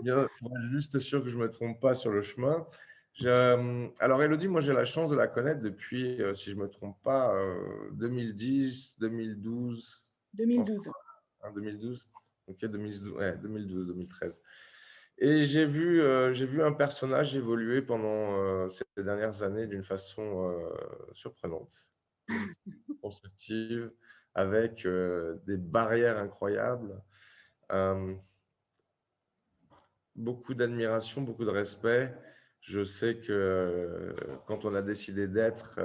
Bien, pour être juste sûr que je ne me trompe pas sur le chemin. Alors, Elodie, moi, j'ai la chance de la connaître depuis, si je ne me trompe pas, 2010, 2012, je pense, 2012. hein, 2012. Ok, 2012, ouais, 2012, 2013. Et j'ai vu un personnage évoluer pendant ces dernières années d'une façon surprenante, positive, constructive, avec des barrières incroyables. Euh, Beaucoup d'admiration, beaucoup de respect. Je sais que quand on a décidé d'être,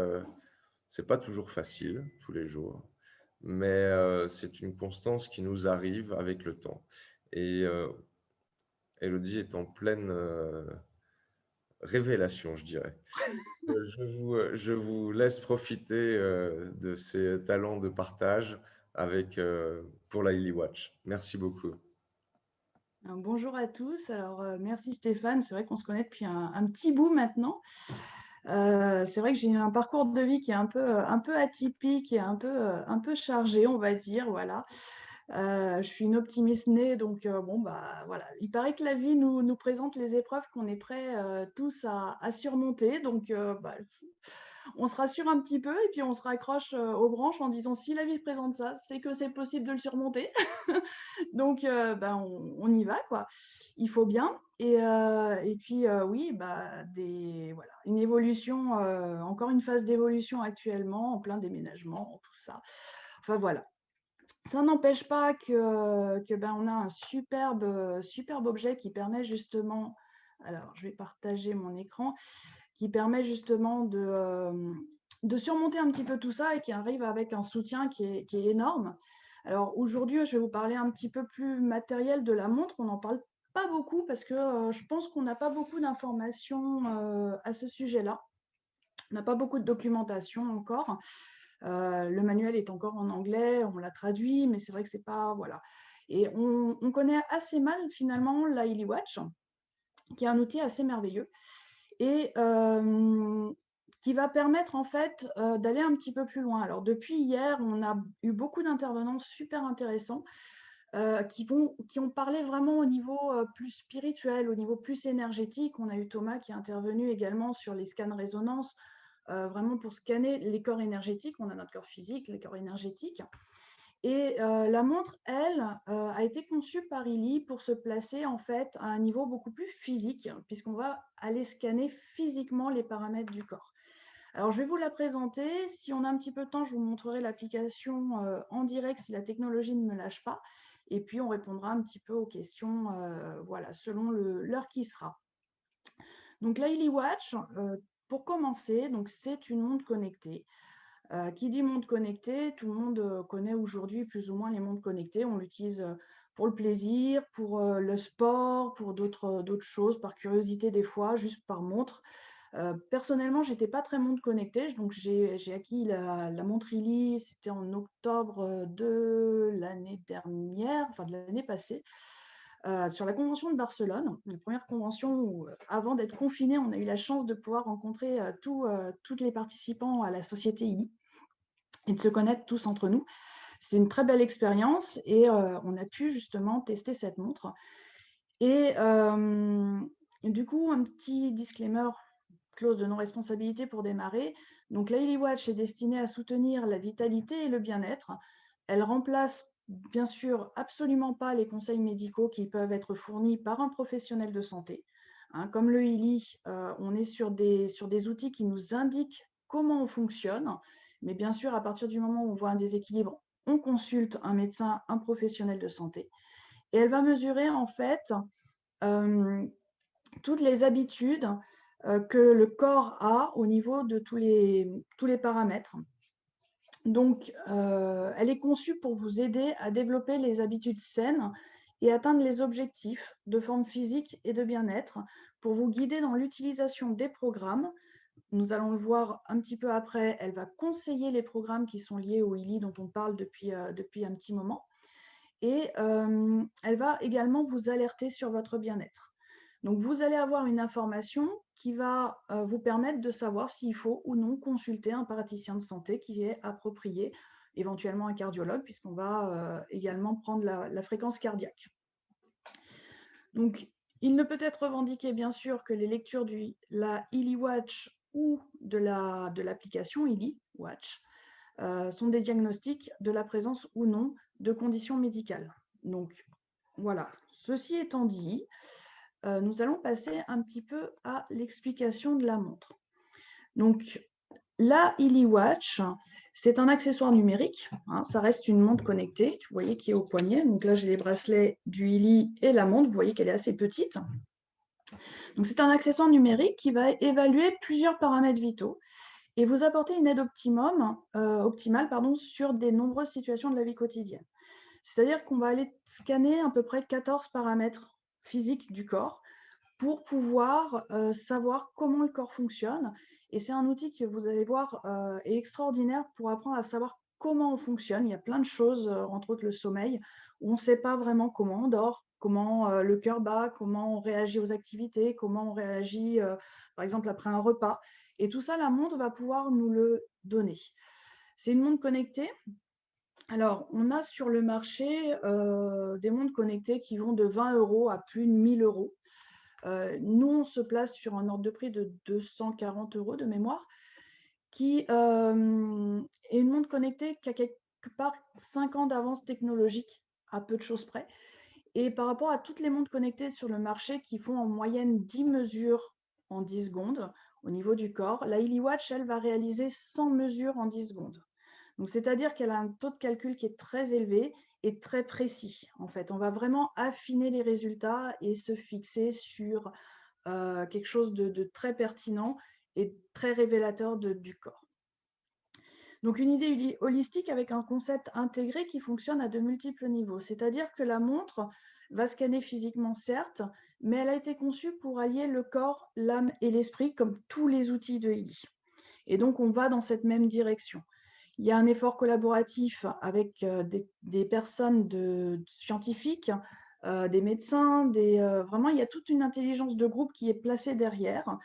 c'est pas toujours facile tous les jours, mais c'est une constance qui nous arrive avec le temps. Et Elodie est en pleine révélation, je dirais. Je vous laisse profiter de ces talents de partage avec, pour la Illy Watch. Merci beaucoup. Bonjour à tous. Alors, merci Stéphane. C'est vrai qu'on se connaît depuis un petit bout maintenant. C'est vrai que j'ai un parcours de vie qui est un peu atypique et un peu chargé, on va dire. Voilà. Je suis une optimiste née, donc bon, bah voilà. Il paraît que la vie nous présente les épreuves qu'on est prêts tous à surmonter. Donc, bah, on se rassure un petit peu et puis on se raccroche aux branches en disant si la vie présente ça, c'est que c'est possible de le surmonter. Donc, ben, on y va, quoi. Il faut bien. Et puis, oui, bah, voilà, une évolution, encore une phase d'évolution actuellement, en plein déménagement, tout ça. Enfin, voilà. Ça n'empêche pas que ben, on a un superbe objet qui permet justement, alors je vais partager mon écran, qui permet justement de surmonter un petit peu tout ça et qui arrive avec un soutien qui est énorme. Alors aujourd'hui, je vais vous parler un petit peu plus matériel de la montre. On n'en parle pas beaucoup parce que je pense qu'on n'a pas beaucoup d'informations à ce sujet-là. On n'a pas beaucoup de documentation encore. Le manuel est encore en anglais, on l'a traduit, mais c'est vrai que c'est pas. Voilà. Et on connaît assez mal finalement la Illy Watch, qui est un outil assez merveilleux et qui va permettre en fait d'aller un petit peu plus loin. Alors depuis hier, on a eu beaucoup d'intervenants super intéressants qui ont parlé vraiment au niveau plus spirituel, au niveau plus énergétique. On a eu Thomas qui est intervenu également sur les scans résonance, vraiment pour scanner les corps énergétiques. On a notre corps physique, les corps énergétiques. Et la montre, elle, a été conçue par Illy pour se placer en fait à un niveau beaucoup plus physique, puisqu'on va aller scanner physiquement les paramètres du corps. Alors, je vais vous la présenter. Si on a un petit peu de temps, je vous montrerai l'application en direct si la technologie ne me lâche pas. Et puis, on répondra un petit peu aux questions voilà, selon l'heure qui sera. Donc, la Illy Watch, pour commencer, c'est une montre connectée. Qui dit montre connectée, tout le monde connaît aujourd'hui plus ou moins les montres connectées. On l'utilise pour le plaisir, pour le sport, pour d'autres choses, par curiosité des fois, juste par montre. Personnellement, je n'étais pas très montre connectée, donc j'ai acquis la montre Illy, c'était en octobre de l'année dernière, enfin de l'année passée, sur la convention de Barcelone, la première convention où, avant d'être confiné, on a eu la chance de pouvoir rencontrer tous les participants à la société Illy et de se connaître tous entre nous. C'est une très belle expérience et on a pu justement tester cette montre. Et du coup, un petit disclaimer, clause de non-responsabilité pour démarrer. Donc, la Illy Watch est destinée à soutenir la vitalité et le bien-être. Elle remplace bien sûr absolument pas les conseils médicaux qui peuvent être fournis par un professionnel de santé. Hein, comme le Illy, on est sur des outils qui nous indiquent comment on fonctionne, mais bien sûr, à partir du moment où on voit un déséquilibre, on consulte un médecin, un professionnel de santé. Et elle va mesurer en fait euh, toutes les habitudes que le corps a au niveau de tous les paramètres. Donc, elle est conçue pour vous aider à développer les habitudes saines et atteindre les objectifs de forme physique et de bien-être pour vous guider dans l'utilisation des programmes. Nous allons le voir un petit peu après, elle va conseiller les programmes qui sont liés au Illy dont on parle depuis un petit moment. Et elle va également vous alerter sur votre bien-être. Donc, vous allez avoir une information qui va vous permettre de savoir s'il faut ou non consulter un praticien de santé qui est approprié, éventuellement un cardiologue, puisqu'on va également prendre la fréquence cardiaque. Donc, Il ne peut être revendiqué, bien sûr, que les lectures de la Illy Watch ou de l'application Illy Watch sont des diagnostics de la présence ou non de conditions médicales. Donc, voilà. Ceci étant dit, nous allons passer un petit peu à l'explication de la montre. Donc, la Illy Watch, c'est un accessoire numérique. Hein, ça reste une montre connectée, vous voyez, qui est au poignet. Donc là, j'ai les bracelets du Illy et la montre. Vous voyez qu'elle est assez petite. Donc, c'est un accessoire numérique qui va évaluer plusieurs paramètres vitaux et vous apporter une aide optimale sur des nombreuses situations de la vie quotidienne. C'est-à-dire qu'on va aller scanner à peu près 14 paramètres physiques du corps pour pouvoir savoir comment le corps fonctionne. Et c'est un outil que vous allez voir est extraordinaire pour apprendre à savoir comment on fonctionne. Il y a plein de choses, entre autres le sommeil, où on ne sait pas vraiment comment on dort, comment le cœur bat, comment on réagit aux activités, comment on réagit, par exemple, après un repas. Et tout ça, la montre va pouvoir nous le donner. C'est une montre connectée. Alors, on a sur le marché des montres connectées qui vont de 20 € à plus de 1 000 €. Nous, on se place sur un ordre de prix de 240 € de mémoire, qui est une montre connectée qui a quelque part 5 ans d'avance technologique, à peu de choses près. Et par rapport à toutes les montres connectées sur le marché qui font en moyenne 10 mesures en 10 secondes au niveau du corps, la Illy Watch, elle, va réaliser 100 mesures en 10 secondes. Donc, c'est-à-dire qu'elle a un taux de calcul qui est très élevé et très précis. En fait, on va vraiment affiner les résultats et se fixer sur quelque chose de très pertinent et très révélateur du corps. Donc, une idée holistique avec un concept intégré qui fonctionne à de multiples niveaux. C'est-à-dire que la montre va scanner physiquement, certes, mais elle a été conçue pour allier le corps, l'âme et l'esprit, comme tous les outils de Illy. Et donc, on va dans cette même direction. Il y a un effort collaboratif avec des personnes scientifiques, des médecins, vraiment, il y a toute une intelligence de groupe qui est placée derrière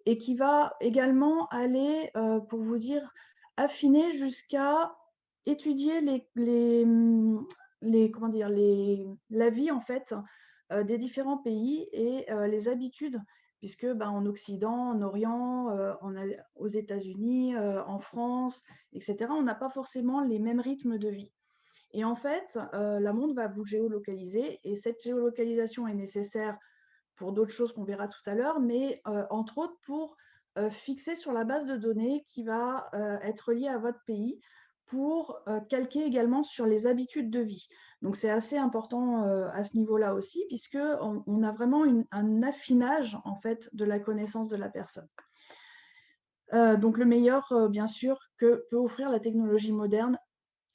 et qui va également aller, pour vous dire, affiner jusqu'à étudier la vie en fait des différents pays et les habitudes, puisque en Occident, en Orient, aux États-Unis, en France, etc., on n'a pas forcément les mêmes rythmes de vie. Et en fait, la montre va vous géolocaliser et cette géolocalisation est nécessaire pour d'autres choses qu'on verra tout à l'heure, mais entre autres pour fixer sur la base de données qui va être liée à votre pays pour calquer également sur les habitudes de vie. Donc c'est assez important à ce niveau-là aussi, puisqu'on a vraiment un affinage en fait de la connaissance de la personne. Donc le meilleur, bien sûr, que peut offrir la technologie moderne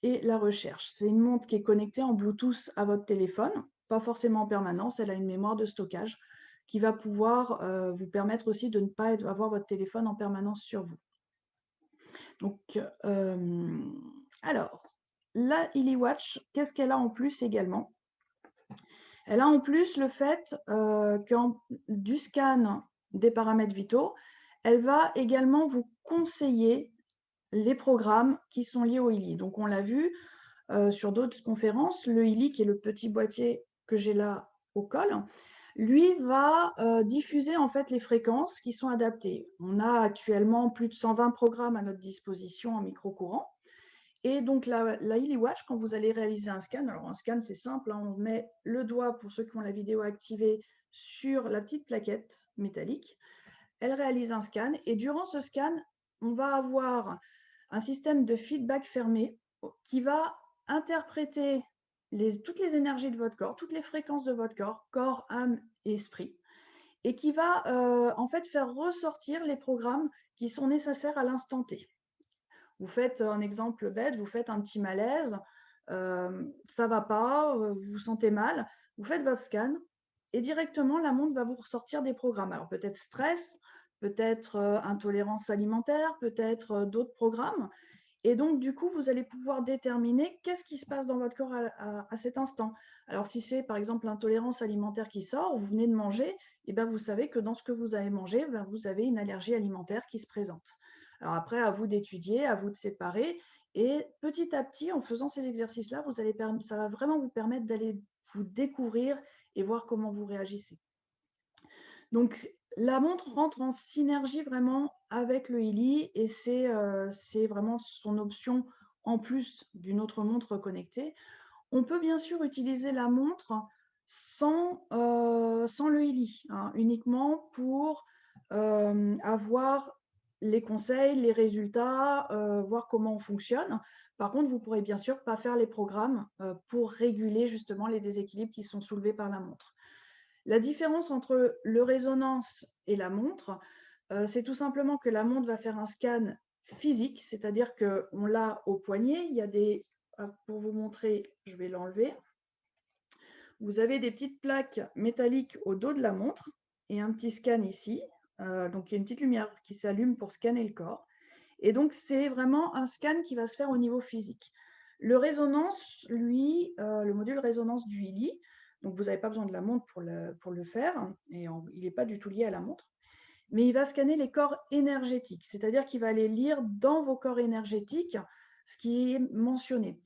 et la recherche. C'est une montre qui est connectée en Bluetooth à votre téléphone, pas forcément en permanence, elle a une mémoire de stockage qui va pouvoir vous permettre aussi de ne pas avoir votre téléphone en permanence sur vous. Donc, alors, la Illy Watch, qu'est-ce qu'elle a en plus également? Elle a en plus le fait du scan des paramètres vitaux, elle va également vous conseiller les programmes qui sont liés au Illy. Donc, on l'a vu sur d'autres conférences, le Illy, qui est le petit boîtier que j'ai là au col, lui va diffuser en fait les fréquences qui sont adaptées. On a actuellement plus de 120 programmes à notre disposition en micro-courant. Et donc la Illy Watch, quand vous allez réaliser un scan, alors un scan c'est simple, hein, on met le doigt, pour ceux qui ont la vidéo activée, sur la petite plaquette métallique, elle réalise un scan et durant ce scan, on va avoir un système de feedback fermé qui va interpréter toutes les énergies de votre corps, toutes les fréquences de votre corps, âme et esprit, et qui va en fait faire ressortir les programmes qui sont nécessaires à l'instant T. Vous faites un exemple bête, vous faites un petit malaise, ça va pas, vous vous sentez mal, vous faites votre scan et directement la montre va vous ressortir des programmes. Alors peut-être stress, peut-être intolérance alimentaire, peut-être d'autres programmes. Et donc, du coup, vous allez pouvoir déterminer qu'est-ce qui se passe dans votre corps à cet instant. Alors, si c'est par exemple l'intolérance alimentaire qui sort, vous venez de manger, et ben, vous savez que dans ce que vous avez mangé, ben, vous avez une allergie alimentaire qui se présente. Alors après, à vous d'étudier, à vous de séparer. Et petit à petit, en faisant ces exercices-là, ça va vraiment vous permettre d'aller vous découvrir et voir comment vous réagissez. Donc, la montre rentre en synergie vraiment avec le Illy et c'est vraiment son option en plus d'une autre montre connectée. On peut bien sûr utiliser la montre sans le Illy, hein, uniquement pour avoir les conseils, les résultats, voir comment on fonctionne. Par contre, vous ne pourrez bien sûr pas faire les programmes pour réguler justement les déséquilibres qui sont soulevés par la montre. La différence entre le résonance et la montre, c'est tout simplement que la montre va faire un scan physique, c'est-à-dire qu'on l'a au poignet. Il y a des, pour vous montrer, je vais l'enlever. Vous avez des petites plaques métalliques au dos de la montre et un petit scan ici. Donc, il y a une petite lumière qui s'allume pour scanner le corps. Et donc, c'est vraiment un scan qui va se faire au niveau physique. Le résonance, lui, le module résonance du Illy, donc vous n'avez pas besoin de la montre pour le faire, et il n'est pas du tout lié à la montre, mais il va scanner les corps énergétiques, c'est-à-dire qu'il va aller lire dans vos corps énergétiques ce qui est mentionné.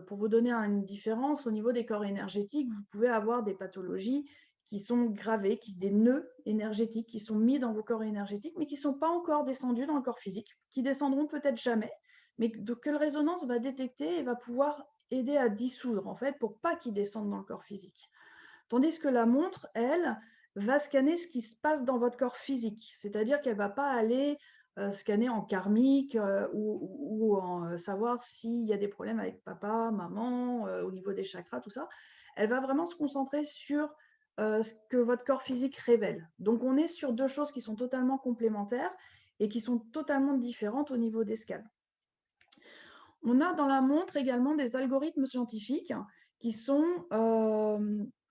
Pour vous donner une différence, au niveau des corps énergétiques, vous pouvez avoir des pathologies qui sont gravées, des nœuds énergétiques qui sont mis dans vos corps énergétiques, mais qui ne sont pas encore descendus dans le corps physique, qui descendront peut-être jamais, mais que le résonance va détecter et va pouvoir aider à dissoudre, en fait, pour pas qu'ils descendent dans le corps physique. Tandis que la montre, elle, va scanner ce qui se passe dans votre corps physique, c'est-à-dire qu'elle ne va pas aller scanner en karmique ou en savoir s'il y a des problèmes avec papa, maman, au niveau des chakras, tout ça. Elle va vraiment se concentrer sur ce que votre corps physique révèle. Donc, on est sur deux choses qui sont totalement complémentaires et qui sont totalement différentes au niveau des scans. On a dans la montre également des algorithmes scientifiques qui sont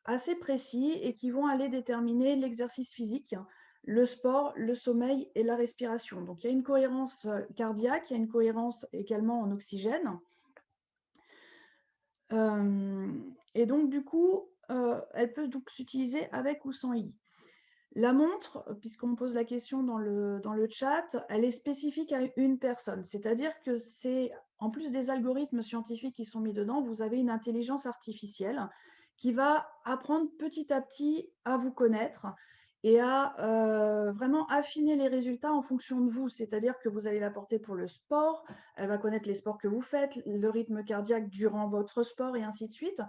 assez précis et qui vont aller déterminer l'exercice physique, le sport, le sommeil et la respiration. Donc, il y a une cohérence cardiaque, il y a une cohérence également en oxygène. Et donc, du coup, elle peut donc s'utiliser avec ou sans Illy. La montre, puisqu'on me pose la question dans le chat, elle est spécifique à une personne. C'est-à-dire que c'est, en plus des algorithmes scientifiques qui sont mis dedans, vous avez une intelligence artificielle qui va apprendre petit à petit à vous connaître et à vraiment affiner les résultats en fonction de vous. C'est-à-dire que vous allez la porter pour le sport, elle va connaître les sports que vous faites, le rythme cardiaque durant votre sport et ainsi de suite.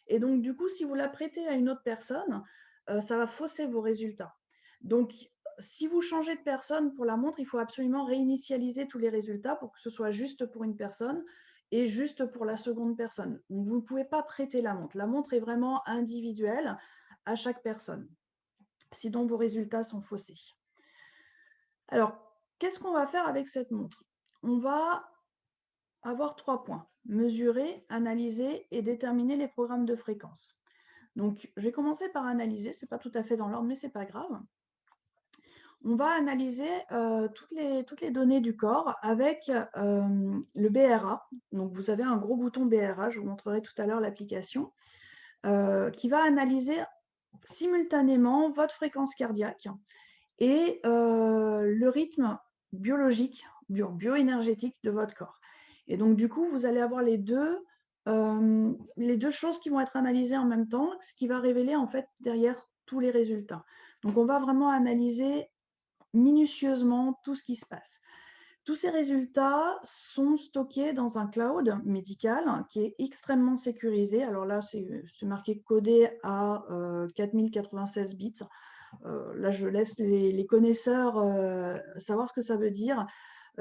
Et donc, du coup, si vous la prêtez à une autre personne, ça va fausser vos résultats. Donc, si vous changez de personne pour la montre, il faut absolument réinitialiser tous les résultats pour que ce soit juste pour une personne et juste pour la seconde personne. Donc, vous ne pouvez pas prêter la montre. La montre est vraiment individuelle à chaque personne. Sinon, vos résultats sont faussés. Alors, qu'est-ce qu'on va faire avec cette montre? On va avoir 3 points. Mesurer, analyser et déterminer les programmes de fréquence. Donc, je vais commencer par analyser. Ce n'est pas tout à fait dans l'ordre, mais ce n'est pas grave. On va analyser toutes les données du corps avec le BRA. Donc, vous avez un gros bouton BRA, je vous montrerai tout à l'heure l'application, qui va analyser simultanément votre fréquence cardiaque et le rythme biologique, bioénergétique de votre corps. Et donc, du coup, vous allez avoir les deux choses qui vont être analysées en même temps, ce qui va révéler en fait derrière tous les résultats. Donc, on va vraiment analyser minutieusement tout ce qui se passe. Tous ces résultats sont stockés dans un cloud médical qui est extrêmement sécurisé. Alors là, c'est marqué codé à 4096 bits. Là, je laisse les connaisseurs savoir ce que ça veut dire.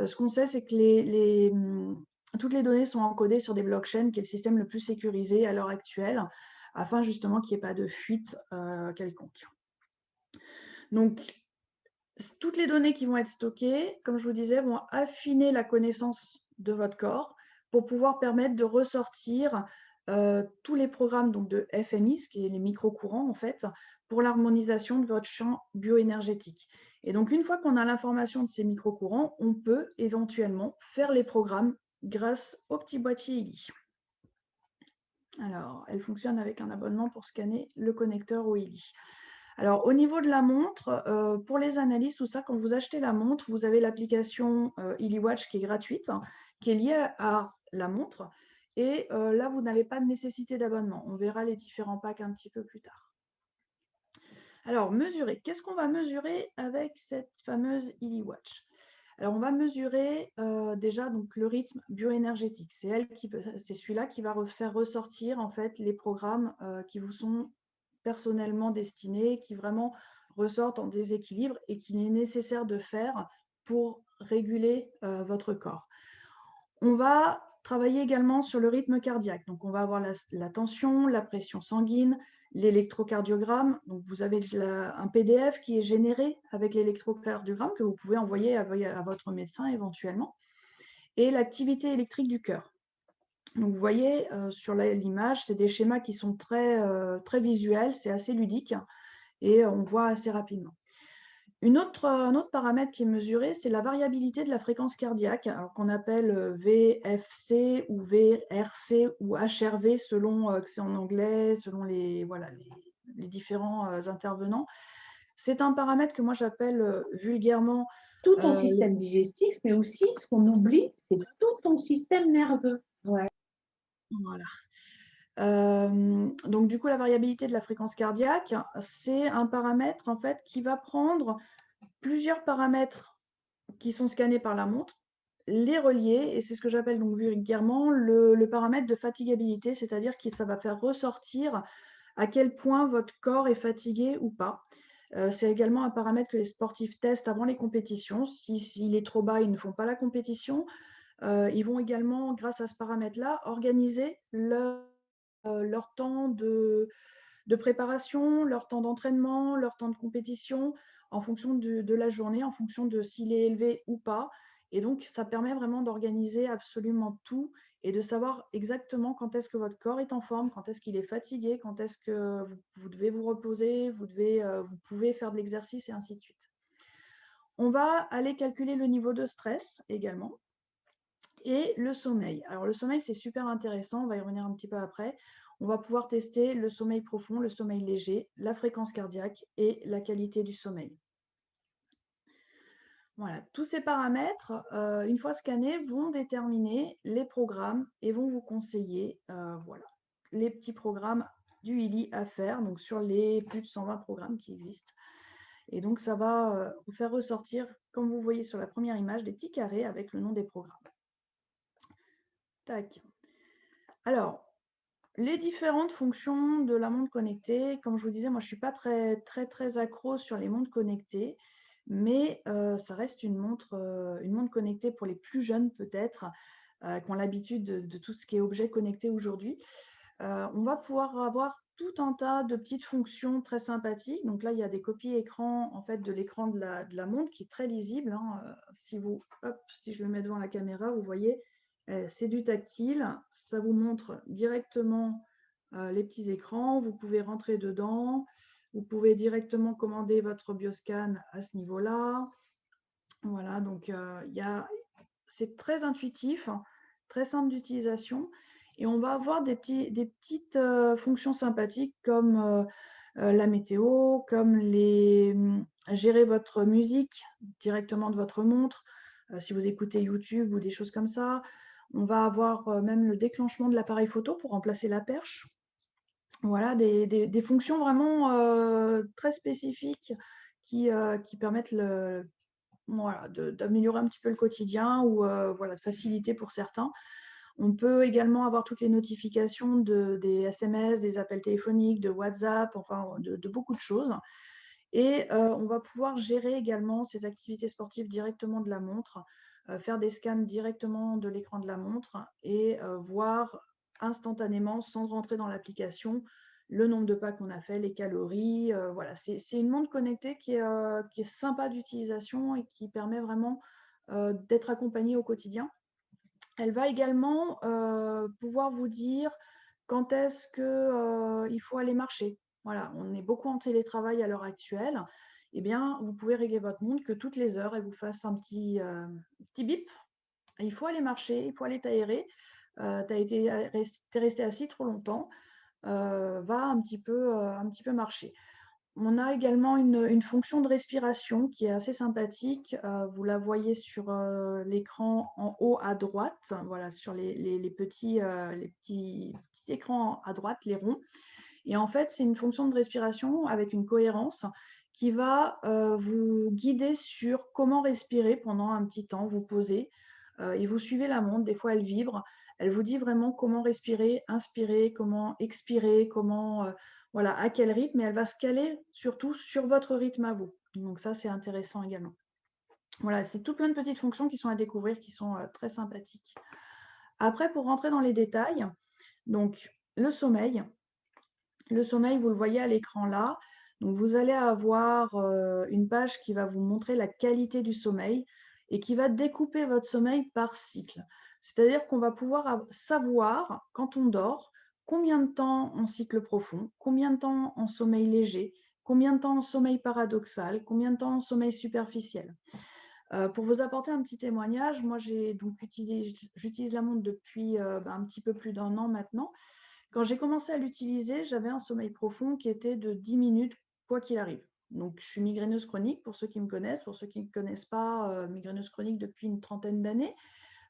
Ce qu'on sait, c'est que toutes les données sont encodées sur des blockchains, qui est le système le plus sécurisé à l'heure actuelle, afin justement qu'il n'y ait pas de fuite quelconque. Donc, toutes les données qui vont être stockées, comme je vous disais, vont affiner la connaissance de votre corps pour pouvoir permettre de ressortir tous les programmes donc, de FMI, ce qui est les micro-courants en fait, pour l'harmonisation de votre champ bioénergétique. Et donc, une fois qu'on a l'information de ces micro-courants, on peut éventuellement faire les programmes grâce au petit boîtier Illy. Alors, elle fonctionne avec un abonnement pour scanner le connecteur au Illy. Alors, au niveau de la montre, pour les analyses, tout ça, quand vous achetez la montre, vous avez l'application Illy Watch qui est gratuite, hein, qui est liée à la montre. Et là, vous n'avez pas de nécessité d'abonnement. On verra les différents packs un petit peu plus tard. Alors, mesurer. Qu'est-ce qu'on va mesurer avec cette fameuse Illy Watch? Alors, on va mesurer déjà donc, le rythme bioénergétique. C'est celui-là qui va faire ressortir en fait les programmes qui vous sont personnellement destinés, qui vraiment ressortent en déséquilibre et qu'il est nécessaire de faire pour réguler votre corps. On va travailler également sur le rythme cardiaque. Donc, on va avoir la tension, la pression sanguine, l'électrocardiogramme. Donc, vous avez un PDF qui est généré avec l'électrocardiogramme que vous pouvez envoyer à votre médecin éventuellement. Et l'activité électrique du cœur. Donc, vous voyez sur l'image, c'est des schémas qui sont très visuels, c'est assez ludique et on voit assez rapidement. Un autre paramètre qui est mesuré, c'est la variabilité de la fréquence cardiaque, alors qu'on appelle VFC ou VRC ou HRV selon que c'est en anglais, selon les différents intervenants. C'est un paramètre que moi j'appelle vulgairement Tout ton système digestif, mais aussi ce qu'on oublie, c'est tout ton système nerveux. Ouais. Voilà. Donc du coup, la variabilité de la fréquence cardiaque, c'est un paramètre en fait qui va prendre plusieurs paramètres qui sont scannés par la montre, les relier, et c'est ce que j'appelle donc vulgairement le paramètre de fatigabilité, c'est-à-dire que ça va faire ressortir à quel point votre corps est fatigué ou pas. C'est également un paramètre que les sportifs testent avant les compétitions. S'il est trop bas, ils ne font pas la compétition. Ils vont également, grâce à ce paramètre-là, organiser leur temps de préparation, leur temps d'entraînement, leur temps de compétition, en fonction de la journée, en fonction de s'il est élevé ou pas. Et donc, ça permet vraiment d'organiser absolument tout et de savoir exactement quand est-ce que votre corps est en forme, quand est-ce qu'il est fatigué, quand est-ce que vous devez vous reposer, vous pouvez faire de l'exercice et ainsi de suite. On va aller calculer le niveau de stress également et le sommeil. Alors, le sommeil, c'est super intéressant, on va y revenir un petit peu après. On va pouvoir tester le sommeil profond, le sommeil léger, la fréquence cardiaque et la qualité du sommeil. Voilà, tous ces paramètres, une fois scannés, vont déterminer les programmes et vont vous conseiller voilà, les petits programmes du Illy à faire, donc sur les plus de 120 programmes qui existent. Et donc, ça va vous faire ressortir, comme vous voyez sur la première image, des petits carrés avec le nom des programmes. Tac. Alors, les différentes fonctions de la montre connectée, comme je vous disais, moi je ne suis pas très accro sur les montres connectées, mais ça reste une montre connectée pour les plus jeunes peut-être, qui ont l'habitude de tout ce qui est objet connecté aujourd'hui. On va pouvoir avoir tout un tas de petites fonctions très sympathiques. Donc là, il y a des copies écran en fait, de l'écran de la montre qui est très lisible. Hein. Si je le mets devant la caméra, vous voyez, c'est du tactile. Ça vous montre directement les petits écrans. Vous pouvez rentrer dedans. Vous pouvez directement commander votre bioscan à ce niveau-là. Voilà, donc c'est très intuitif, très simple d'utilisation. Et on va avoir des petites fonctions sympathiques comme la météo, comme gérer votre musique directement de votre montre, si vous écoutez YouTube ou des choses comme ça. On va avoir même le déclenchement de l'appareil photo pour remplacer la perche. Voilà, des fonctions vraiment très spécifiques qui permettent d'améliorer un petit peu le quotidien ou de faciliter pour certains. On peut également avoir toutes les notifications des SMS, des appels téléphoniques, de WhatsApp, enfin de beaucoup de choses. Et on va pouvoir gérer également ces activités sportives directement de la montre, faire des scans directement de l'écran de la montre et voir instantanément, sans rentrer dans l'application, le nombre de pas qu'on a fait, les calories. Voilà, c'est une montre connectée qui est sympa d'utilisation et qui permet vraiment d'être accompagnée au quotidien. Elle va également pouvoir vous dire quand est-ce qu'il faut aller marcher. Voilà, on est beaucoup en télétravail à l'heure actuelle. Eh bien, vous pouvez régler votre montre que toutes les heures, elle vous fasse un petit bip. Il faut aller marcher, il faut aller t'aérer. T'es resté assis trop longtemps. Va un petit peu marcher. On a également une fonction de respiration qui est assez sympathique. Vous la voyez sur l'écran en haut à droite, voilà, sur les petits écrans à droite, les ronds. Et en fait, c'est une fonction de respiration avec une cohérence qui va vous guider sur comment respirer pendant un petit temps, vous posez et vous suivez la montre. Des fois, elle vibre. Elle vous dit vraiment comment respirer, inspirer, comment expirer, comment, voilà, à quel rythme. Et elle va se caler surtout sur votre rythme à vous. Donc ça, c'est intéressant également. Voilà, c'est tout plein de petites fonctions qui sont à découvrir, qui sont très sympathiques. Après, pour rentrer dans les détails, donc le sommeil. Le sommeil, vous le voyez à l'écran là. Donc, vous allez avoir une page qui va vous montrer la qualité du sommeil et qui va découper votre sommeil par cycle. C'est-à-dire qu'on va pouvoir savoir, quand on dort, combien de temps en cycle profond, combien de temps en sommeil léger, combien de temps en sommeil paradoxal, combien de temps en sommeil superficiel. Pour vous apporter un petit témoignage, moi j'utilise la montre depuis un petit peu plus d'1 an maintenant. Quand j'ai commencé à l'utiliser, j'avais un sommeil profond qui était de 10 minutes, quoi qu'il arrive. Donc, je suis migraineuse chronique, pour ceux qui me connaissent. Pour ceux qui ne me connaissent pas, migraineuse chronique depuis une trentaine d'années,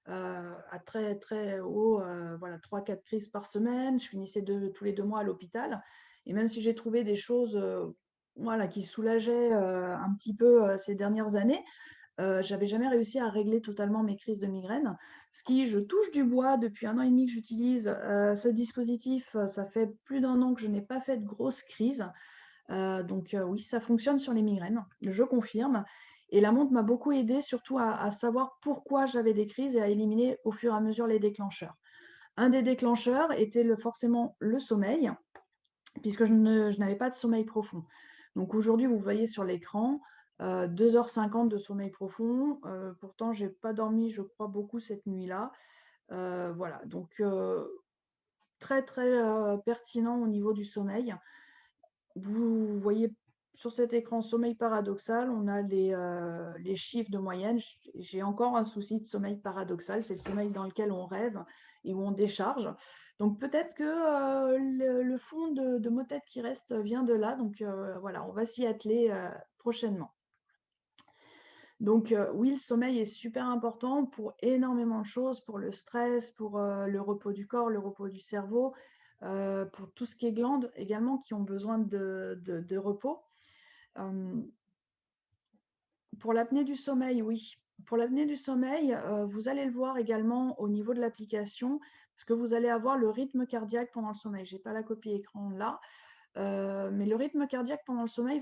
à très, très haut, voilà, 3-4 crises par semaine. Je finissais tous les 2 mois à l'hôpital. Et même si j'ai trouvé des choses voilà, qui soulageaient un petit peu ces dernières années, j'avais jamais réussi à régler totalement mes crises de migraine. Ce qui, je touche du bois depuis 1 an et demi que j'utilise ce dispositif. Ça fait plus d'1 an que je n'ai pas fait de grosses crises. Donc oui, ça fonctionne sur les migraines, je confirme. Et la montre m'a beaucoup aidée, surtout à savoir pourquoi j'avais des crises et à éliminer au fur et à mesure les déclencheurs. Un des déclencheurs était forcément le sommeil, puisque je n'avais pas de sommeil profond. Donc aujourd'hui, vous voyez sur l'écran, 2h50 de sommeil profond. Pourtant, je n'ai pas dormi, je crois, beaucoup cette nuit-là. Voilà, donc très, très pertinent au niveau du sommeil. Vous voyez sur cet écran sommeil paradoxal, on a les chiffres de moyenne. J'ai encore un souci de sommeil paradoxal, c'est le sommeil dans lequel on rêve et où on décharge. Donc peut-être que le fond de mots-tête qui reste vient de là. Donc voilà, on va s'y atteler prochainement. Donc oui, le sommeil est super important pour énormément de choses, pour le stress, pour le repos du corps, le repos du cerveau, pour tout ce qui est glandes également qui ont besoin de repos. Pour l'apnée du sommeil, oui. Pour l'apnée du sommeil, vous allez le voir également au niveau de l'application, parce que vous allez avoir le rythme cardiaque pendant le sommeil. Je n'ai pas la copie écran là, mais le rythme cardiaque pendant le sommeil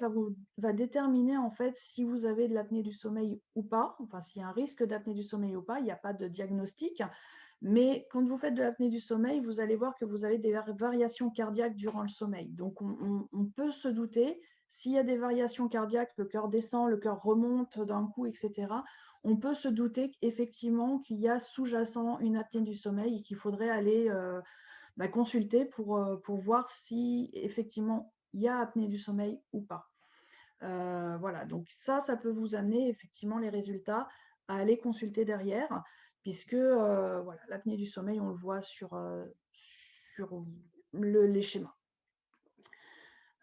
va déterminer en fait si vous avez de l'apnée du sommeil ou pas, enfin s'il y a un risque d'apnée du sommeil ou pas. Il n'y a pas de diagnostic, mais quand vous faites de l'apnée du sommeil, vous allez voir que vous avez des variations cardiaques durant le sommeil. Donc on peut se douter, s'il y a des variations cardiaques, le cœur descend, le cœur remonte d'un coup, etc., on peut se douter effectivement qu'il y a sous-jacent une apnée du sommeil et qu'il faudrait aller consulter pour voir si effectivement il y a apnée du sommeil ou pas. Voilà, donc ça peut vous amener effectivement les résultats à aller consulter derrière, puisque voilà, l'apnée du sommeil, on le voit sur les schémas.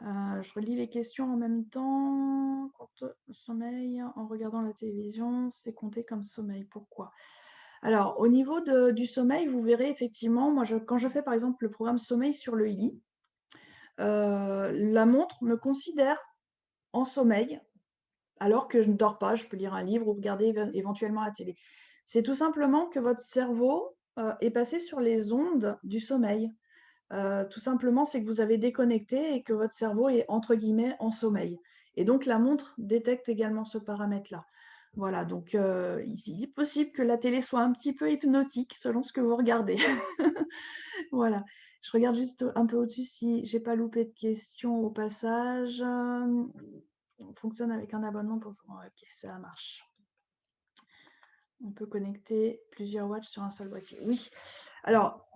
Je relis les questions en même temps. Quand sommeil en regardant la télévision, c'est compté comme sommeil. Pourquoi? Alors, au niveau du sommeil, vous verrez effectivement, moi, quand je fais par exemple le programme sommeil sur le lit, la montre me considère en sommeil alors que je ne dors pas. Je peux lire un livre ou regarder éventuellement la télé. C'est tout simplement que votre cerveau est passé sur les ondes du sommeil. Tout simplement, c'est que vous avez déconnecté et que votre cerveau est entre guillemets en sommeil. Et donc, la montre détecte également ce paramètre-là. Voilà, donc il est possible que la télé soit un petit peu hypnotique selon ce que vous regardez. Voilà, je regarde juste un peu au-dessus si j'ai pas loupé de questions au passage. On fonctionne avec un abonnement pour... Ok, ça marche. On peut connecter plusieurs watches sur un seul boîtier. Oui, alors...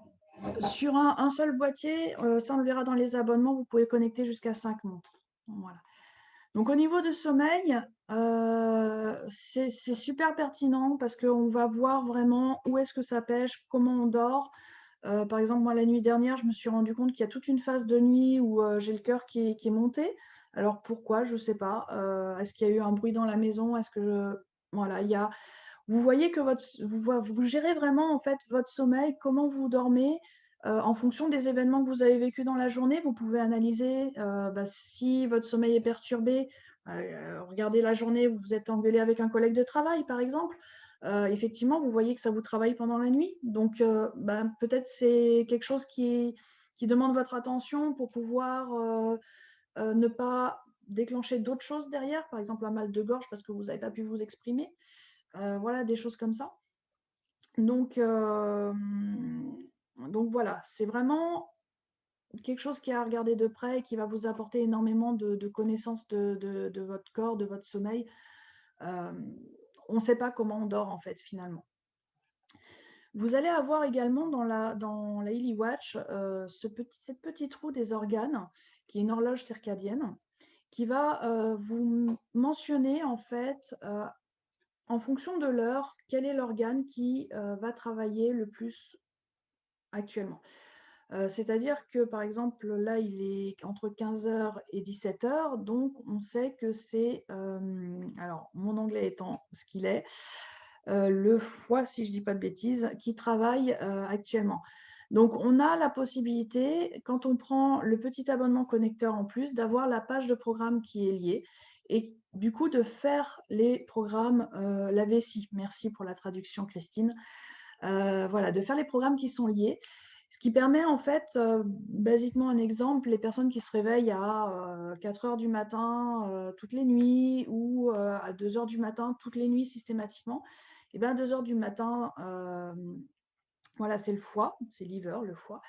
Sur un seul boîtier, ça on le verra dans les abonnements, vous pouvez connecter jusqu'à 5 montres. Voilà. Donc au niveau de sommeil, c'est super pertinent parce qu'on va voir vraiment où est-ce que ça pêche, comment on dort. Par exemple, moi la nuit dernière, je me suis rendu compte qu'il y a toute une phase de nuit où j'ai le cœur qui est monté. Alors pourquoi? Je ne sais pas. Est-ce qu'il y a eu un bruit dans la maison? Est-ce que voilà, il y a... Vous voyez que vous gérez vraiment en fait votre sommeil, comment vous dormez. En fonction des événements que vous avez vécus dans la journée, vous pouvez analyser si votre sommeil est perturbé. Regardez la journée, vous vous êtes engueulé avec un collègue de travail, par exemple. Effectivement, vous voyez que ça vous travaille pendant la nuit. Donc, peut-être c'est quelque chose qui demande votre attention pour pouvoir ne pas déclencher d'autres choses derrière, par exemple un mal de gorge parce que vous n'avez pas pu vous exprimer. Voilà, des choses comme ça. Donc voilà, c'est vraiment quelque chose qui est à regarder de près et qui va vous apporter énormément de connaissances de votre corps, de votre sommeil. On ne sait pas comment on dort en fait finalement. Vous allez avoir également dans la Healy Watch cette petite roue des organes, qui est une horloge circadienne, qui va vous mentionner en fait, en fonction de l'heure, quel est l'organe qui va travailler le plus actuellement. C'est-à-dire que, par exemple, là, il est entre 15h et 17h, donc on sait que c'est, alors mon anglais étant ce qu'il est, le foie, si je ne dis pas de bêtises, qui travaille actuellement. Donc, on a la possibilité, quand on prend le petit abonnement connecteur en plus, d'avoir la page de programme qui est liée et du coup de faire les programmes, la vessie. Merci pour la traduction, Christine. Voilà, de faire les programmes qui sont liés. Ce qui permet en fait, basiquement un exemple, les personnes qui se réveillent à 4 heures du matin toutes les nuits ou à 2 heures du matin toutes les nuits systématiquement, et bien à 2 heures du matin, voilà, c'est le foie, c'est liver, le foie.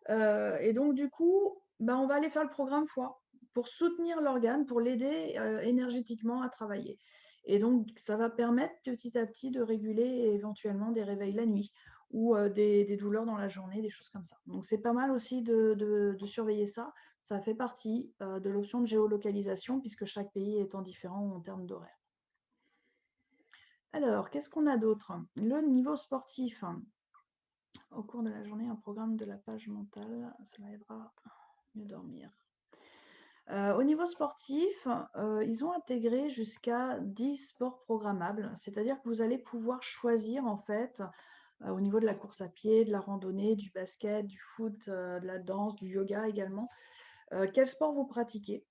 Et donc du coup, on va aller faire le programme foie pour soutenir l'organe, pour l'aider énergétiquement à travailler. Et donc, ça va permettre petit à petit de réguler éventuellement des réveils la nuit ou des douleurs dans la journée, des choses comme ça. Donc, c'est pas mal aussi de surveiller ça. Ça fait partie de l'option de géolocalisation puisque chaque pays étant différent en termes d'horaire. Alors, qu'est-ce qu'on a d'autre? Le niveau sportif. Au cours de la journée, un programme de la page mentale, cela aidera à mieux dormir. Au niveau sportif, ils ont intégré jusqu'à 10 sports programmables, c'est-à-dire que vous allez pouvoir choisir en fait, au niveau de la course à pied, de la randonnée, du basket, du foot, de la danse, du yoga également, quel sport vous pratiquez.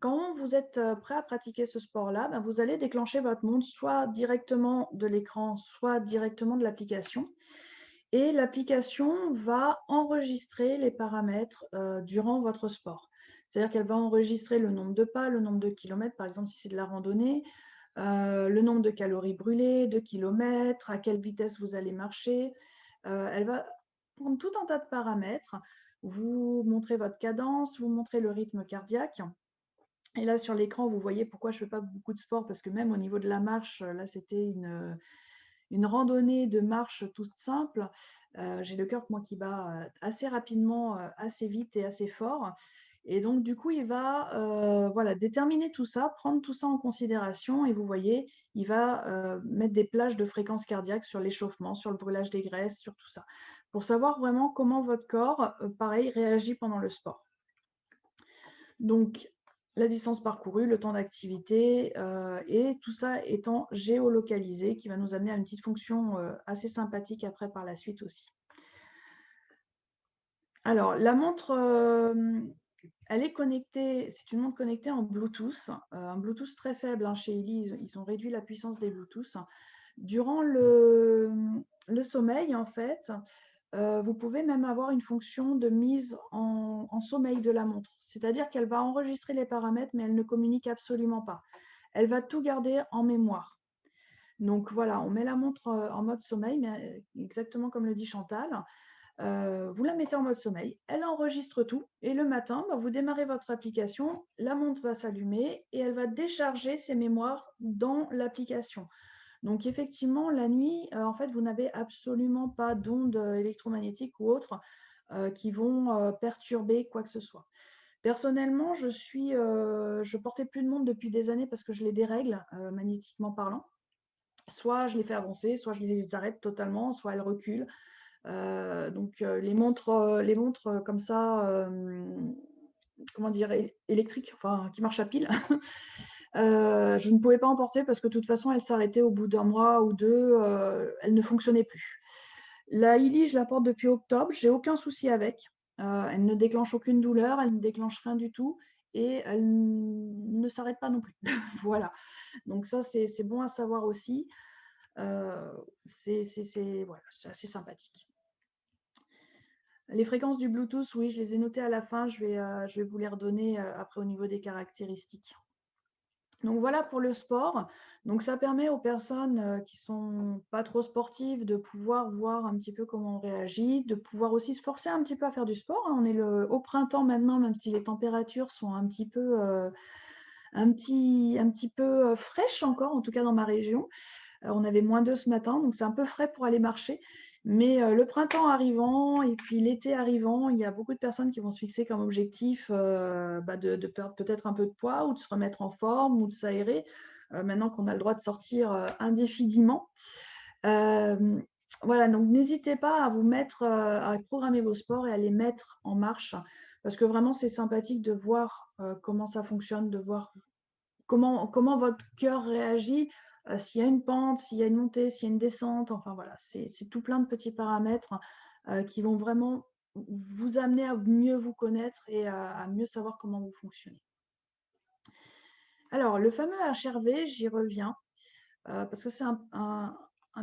Quand vous êtes prêt à pratiquer ce sport-là, vous allez déclencher votre montre soit directement de l'écran, soit directement de l'application. Et l'application va enregistrer les paramètres durant votre sport. C'est-à-dire qu'elle va enregistrer le nombre de pas, le nombre de kilomètres, par exemple si c'est de la randonnée, le nombre de calories brûlées, de kilomètres, à quelle vitesse vous allez marcher. Elle va prendre tout un tas de paramètres, vous montrer votre cadence, vous montrer le rythme cardiaque. Et là, sur l'écran, vous voyez pourquoi je ne fais pas beaucoup de sport, parce que même au niveau de la marche, là, c'était une randonnée de marche toute simple. J'ai le cœur moi qui bat assez rapidement, assez vite et assez fort. Et donc, du coup, il va déterminer tout ça, prendre tout ça en considération. Et vous voyez, il va mettre des plages de fréquence cardiaque sur l'échauffement, sur le brûlage des graisses, sur tout ça, pour savoir vraiment comment votre corps, pareil, réagit pendant le sport. Donc, la distance parcourue, le temps d'activité, et tout ça étant géolocalisé, qui va nous amener à une petite fonction assez sympathique après par la suite aussi. Alors, la montre, elle est connectée, c'est une montre connectée en Bluetooth, un Bluetooth très faible. Chez Healy, ils ont réduit la puissance des Bluetooth. Durant le sommeil, en fait, vous pouvez même avoir une fonction de mise en sommeil de la montre. C'est-à-dire qu'elle va enregistrer les paramètres, mais elle ne communique absolument pas. Elle va tout garder en mémoire. Donc voilà, on met la montre en mode sommeil, mais exactement comme le dit Chantal. Vous la mettez en mode sommeil, elle enregistre tout, et le matin, vous démarrez votre application, la montre va s'allumer et elle va décharger ses mémoires dans l'application. Donc effectivement, la nuit, en fait, vous n'avez absolument pas d'ondes électromagnétiques ou autres qui vont perturber quoi que ce soit. Personnellement, je portais plus de montre depuis des années parce que je les dérègle magnétiquement parlant. Soit je les fais avancer, soit je les arrête totalement, soit elles reculent. Donc les montres comme ça, comment dire, électriques, enfin qui marchent à pile. Je ne pouvais pas en porter parce que de toute façon, elle s'arrêtait au bout d'un mois ou deux, elle ne fonctionnait plus. La Illy, je la porte depuis octobre, j'ai aucun souci avec. Elle ne déclenche aucune douleur, elle ne déclenche rien du tout et elle ne s'arrête pas non plus. Voilà. Donc ça, c'est bon à savoir aussi. C'est voilà, c'est assez sympathique. Les fréquences du Bluetooth, oui, je les ai notées à la fin. Je vais vous les redonner après au niveau des caractéristiques. Donc voilà pour le sport. Donc ça permet aux personnes qui sont pas trop sportives de pouvoir voir un petit peu comment on réagit, de pouvoir aussi se forcer un petit peu à faire du sport. On est au printemps maintenant, même si les températures sont un petit peu, fraîches encore, en tout cas dans ma région. On avait -2 ce matin, donc c'est un peu frais pour aller marcher. Mais le printemps arrivant et puis l'été arrivant, il y a beaucoup de personnes qui vont se fixer comme objectif de perdre peut-être un peu de poids ou de se remettre en forme ou de s'aérer, maintenant qu'on a le droit de sortir indéfiniment. Voilà, donc n'hésitez pas à vous mettre, à programmer vos sports et à les mettre en marche parce que vraiment c'est sympathique de voir comment ça fonctionne, de voir comment votre cœur réagit, s'il y a une pente, s'il y a une montée, s'il y a une descente. Enfin voilà, c'est tout plein de petits paramètres qui vont vraiment vous amener à mieux vous connaître et à mieux savoir comment vous fonctionnez. Alors, le fameux HRV, j'y reviens parce que c'est un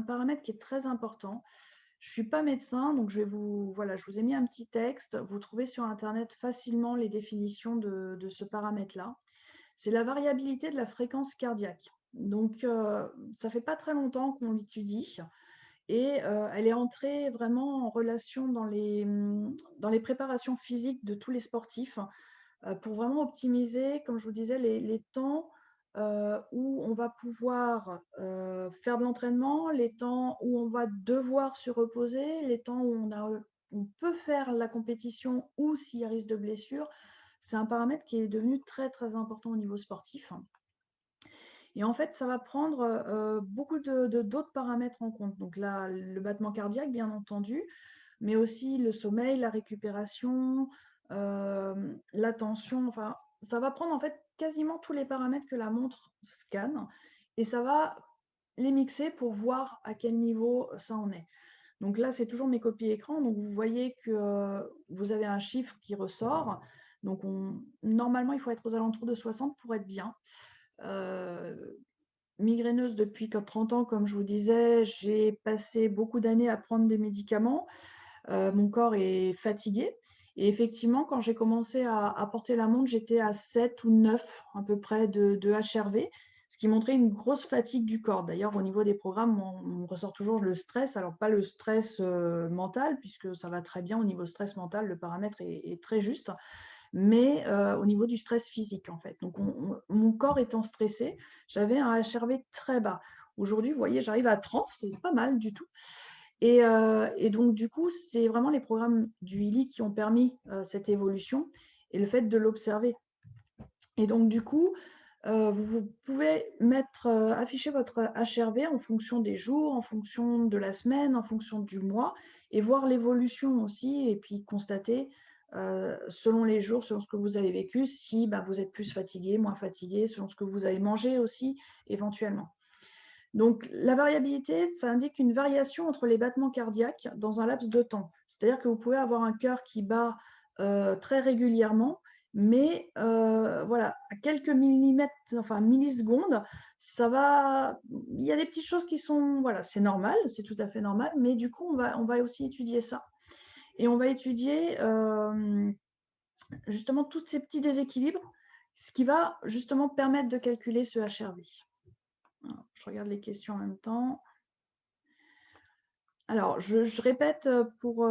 paramètre qui est très important. Je ne suis pas médecin, donc je vous ai mis un petit texte. Vous trouvez sur Internet facilement les définitions de ce paramètre-là. C'est la variabilité de la fréquence cardiaque. Donc, ça fait pas très longtemps qu'on l'étudie et elle est entrée vraiment en relation dans les préparations physiques de tous les sportifs pour vraiment optimiser, comme je vous disais, les temps où on va pouvoir faire de l'entraînement, les temps où on va devoir se reposer, les temps où on peut faire la compétition ou s'il y a risque de blessure. C'est un paramètre qui est devenu très, très important au niveau sportif. Et en fait, ça va prendre beaucoup d'autres paramètres en compte. Donc là, le battement cardiaque, bien entendu, mais aussi le sommeil, la récupération, la tension. Enfin, ça va prendre en fait quasiment tous les paramètres que la montre scanne et ça va les mixer pour voir à quel niveau ça en est. Donc là, c'est toujours mes copies écran. Donc vous voyez que vous avez un chiffre qui ressort. Donc normalement, il faut être aux alentours de 60 pour être bien. Migraineuse depuis 30 ans, comme je vous disais, j'ai passé beaucoup d'années à prendre des médicaments. Mon corps est fatigué. Et effectivement, quand j'ai commencé à porter la montre, j'étais à 7 ou 9 à peu près de HRV, ce qui montrait une grosse fatigue du corps. D'ailleurs, au niveau des programmes, on ressort toujours le stress. Alors, pas le stress mental, puisque ça va très bien au niveau stress mental, le paramètre est très juste, mais au niveau du stress physique, en fait. Donc, mon corps étant stressé, j'avais un HRV très bas. Aujourd'hui, vous voyez, j'arrive à 30, c'est pas mal du tout. Et donc, du coup, c'est vraiment les programmes du Illy qui ont permis cette évolution et le fait de l'observer. Et donc, du coup, vous pouvez afficher votre HRV en fonction des jours, en fonction de la semaine, en fonction du mois, et voir l'évolution aussi, et puis constater selon les jours, selon ce que vous avez vécu, si vous êtes plus fatigué, moins fatigué, selon ce que vous avez mangé aussi, éventuellement. Donc, la variabilité, ça indique une variation entre les battements cardiaques dans un laps de temps. C'est-à-dire que vous pouvez avoir un cœur qui bat très régulièrement, mais voilà, à quelques millimètres, enfin millisecondes, il y a des petites choses qui sont, voilà, c'est normal, c'est tout à fait normal, mais du coup, on va aussi étudier ça. Et on va étudier justement tous ces petits déséquilibres, ce qui va justement permettre de calculer ce HRV. Alors, je regarde les questions en même temps. Alors, je répète pour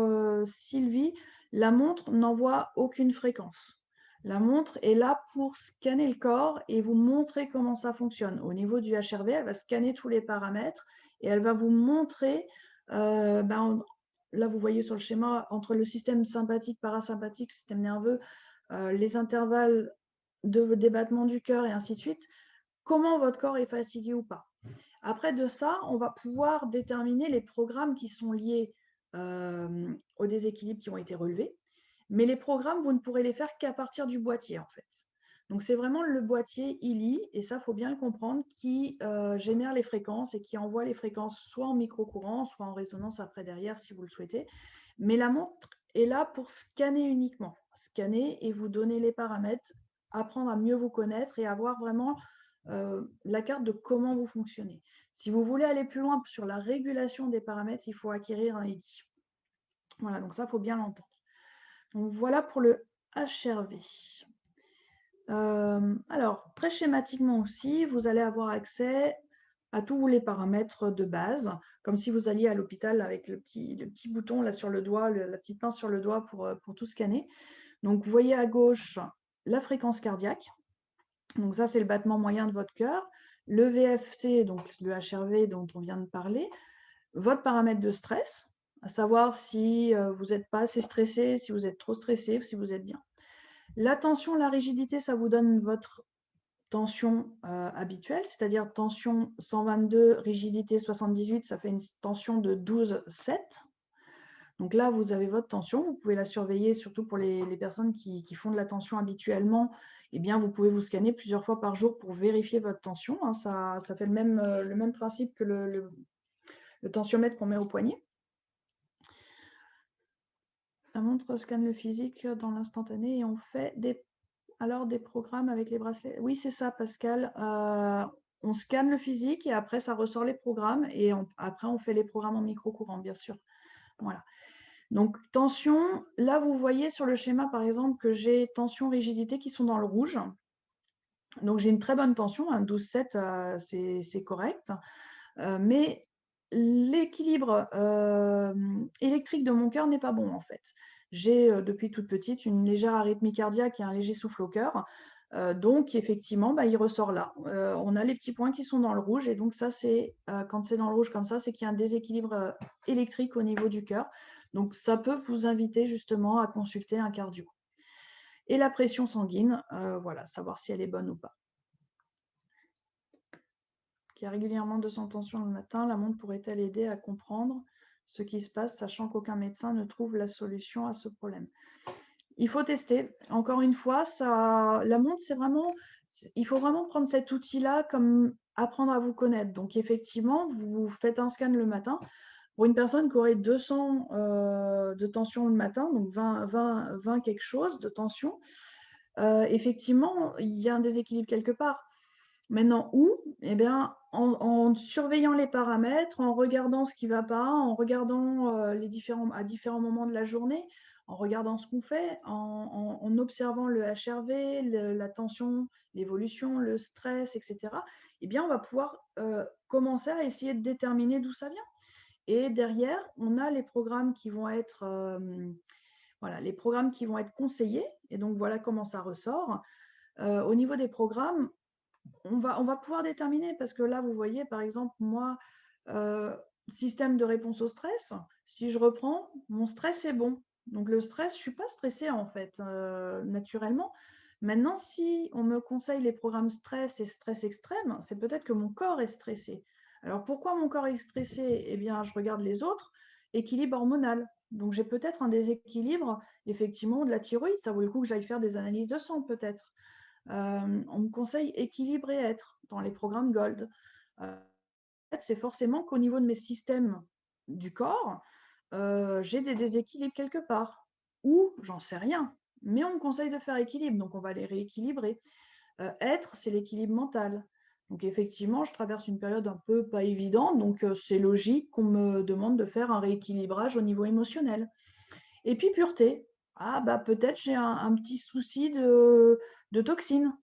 Sylvie, la montre n'envoie aucune fréquence. La montre est là pour scanner le corps et vous montrer comment ça fonctionne. Au niveau du HRV, elle va scanner tous les paramètres et elle va vous montrer, là vous voyez sur le schéma, entre le système sympathique, parasympathique, système nerveux, les intervalles des battements du cœur et ainsi de suite, comment votre corps est fatigué ou pas. Après de ça, on va pouvoir déterminer les programmes qui sont liés aux déséquilibres qui ont été relevés. Mais les programmes, vous ne pourrez les faire qu'à partir du boîtier, en fait. Donc, c'est vraiment le boîtier ILI, et ça, il faut bien le comprendre, qui génère les fréquences et qui envoie les fréquences soit en microcourant, soit en résonance après derrière, si vous le souhaitez. Mais la montre est là pour scanner uniquement. Scanner et vous donner les paramètres, apprendre à mieux vous connaître et avoir vraiment la carte de comment vous fonctionnez. Si vous voulez aller plus loin sur la régulation des paramètres, il faut acquérir un ILI. Voilà, donc ça, il faut bien l'entendre. Donc, voilà pour le HRV. Alors, très schématiquement aussi, vous allez avoir accès à tous les paramètres de base, comme si vous alliez à l'hôpital avec le petit bouton là sur le doigt, la petite pince sur le doigt pour tout scanner. Donc, vous voyez à gauche la fréquence cardiaque. Donc, ça, c'est le battement moyen de votre cœur. Le VFC, donc le HRV dont on vient de parler. Votre paramètre de stress, à savoir si vous n'êtes pas assez stressé, si vous êtes trop stressé ou si vous êtes bien. La tension, la rigidité, ça vous donne votre tension habituelle, c'est-à-dire tension 122, rigidité 78, ça fait une tension de 12,7. Donc là, vous avez votre tension, vous pouvez la surveiller, surtout pour les personnes qui font de la tension habituellement. Eh bien, vous pouvez vous scanner plusieurs fois par jour pour vérifier votre tension. Hein. Ça fait le même principe que le tensiomètre qu'on met au poignet. La montre scanne le physique dans l'instantané et on fait des programmes avec les bracelets. Oui, c'est ça, Pascal. On scanne le physique et après, ça ressort les programmes et après, on fait les programmes en micro-courant, bien sûr. Voilà. Donc, tension, là, vous voyez sur le schéma, par exemple, que j'ai tension, rigidité qui sont dans le rouge. Donc, j'ai une très bonne tension, 12,7, c'est correct. Mais l'équilibre électrique de mon cœur n'est pas bon, en fait. J'ai, depuis toute petite, une légère arythmie cardiaque et un léger souffle au cœur. Donc, effectivement, il ressort là. On a les petits points qui sont dans le rouge. Et donc, ça, c'est quand c'est dans le rouge comme ça, c'est qu'il y a un déséquilibre électrique au niveau du cœur. Donc, ça peut vous inviter justement à consulter un cardio. Et la pression sanguine, voilà, savoir si elle est bonne ou pas. Qui a régulièrement 200 tensions le matin, la montre pourrait-elle aider à comprendre ce qui se passe, sachant qu'aucun médecin ne trouve la solution à ce problème? Il faut tester. Encore une fois, la montre, c'est vraiment, il faut vraiment prendre cet outil-là comme apprendre à vous connaître. Donc, effectivement, vous faites un scan le matin. Pour une personne qui aurait 200 de tension le matin, donc 20 quelque chose de tension, effectivement, il y a un déséquilibre quelque part. Maintenant, où? Eh bien, en surveillant les paramètres, en regardant ce qui ne va pas, en regardant à différents moments de la journée, en regardant ce qu'on fait, en observant le HRV, la tension, l'évolution, le stress, etc., eh bien, on va pouvoir commencer à essayer de déterminer d'où ça vient. Et derrière, on a les programmes qui vont être, les programmes qui vont être conseillés. Et donc, voilà comment ça ressort. Au niveau des programmes, on va pouvoir déterminer parce que là, vous voyez, par exemple, moi, système de réponse au stress, si je reprends, mon stress est bon. Donc, le stress, je ne suis pas stressée en fait, naturellement. Maintenant, si on me conseille les programmes stress et stress extrême, c'est peut-être que mon corps est stressé. Alors, pourquoi mon corps est stressé? Eh bien, je regarde les autres, équilibre hormonal. Donc, j'ai peut-être un déséquilibre, effectivement, de la thyroïde. Ça vaut le coup que j'aille faire des analyses de sang, peut-être. On me conseille équilibre et être dans les programmes Gold. C'est forcément qu'au niveau de mes systèmes du corps, j'ai des déséquilibres quelque part. Ou j'en sais rien. Mais on me conseille de faire équilibre, donc on va les rééquilibrer. Être, c'est l'équilibre mental. Donc effectivement, je traverse une période un peu pas évidente, donc c'est logique qu'on me demande de faire un rééquilibrage au niveau émotionnel. Et puis pureté. Peut-être j'ai un petit souci de toxines.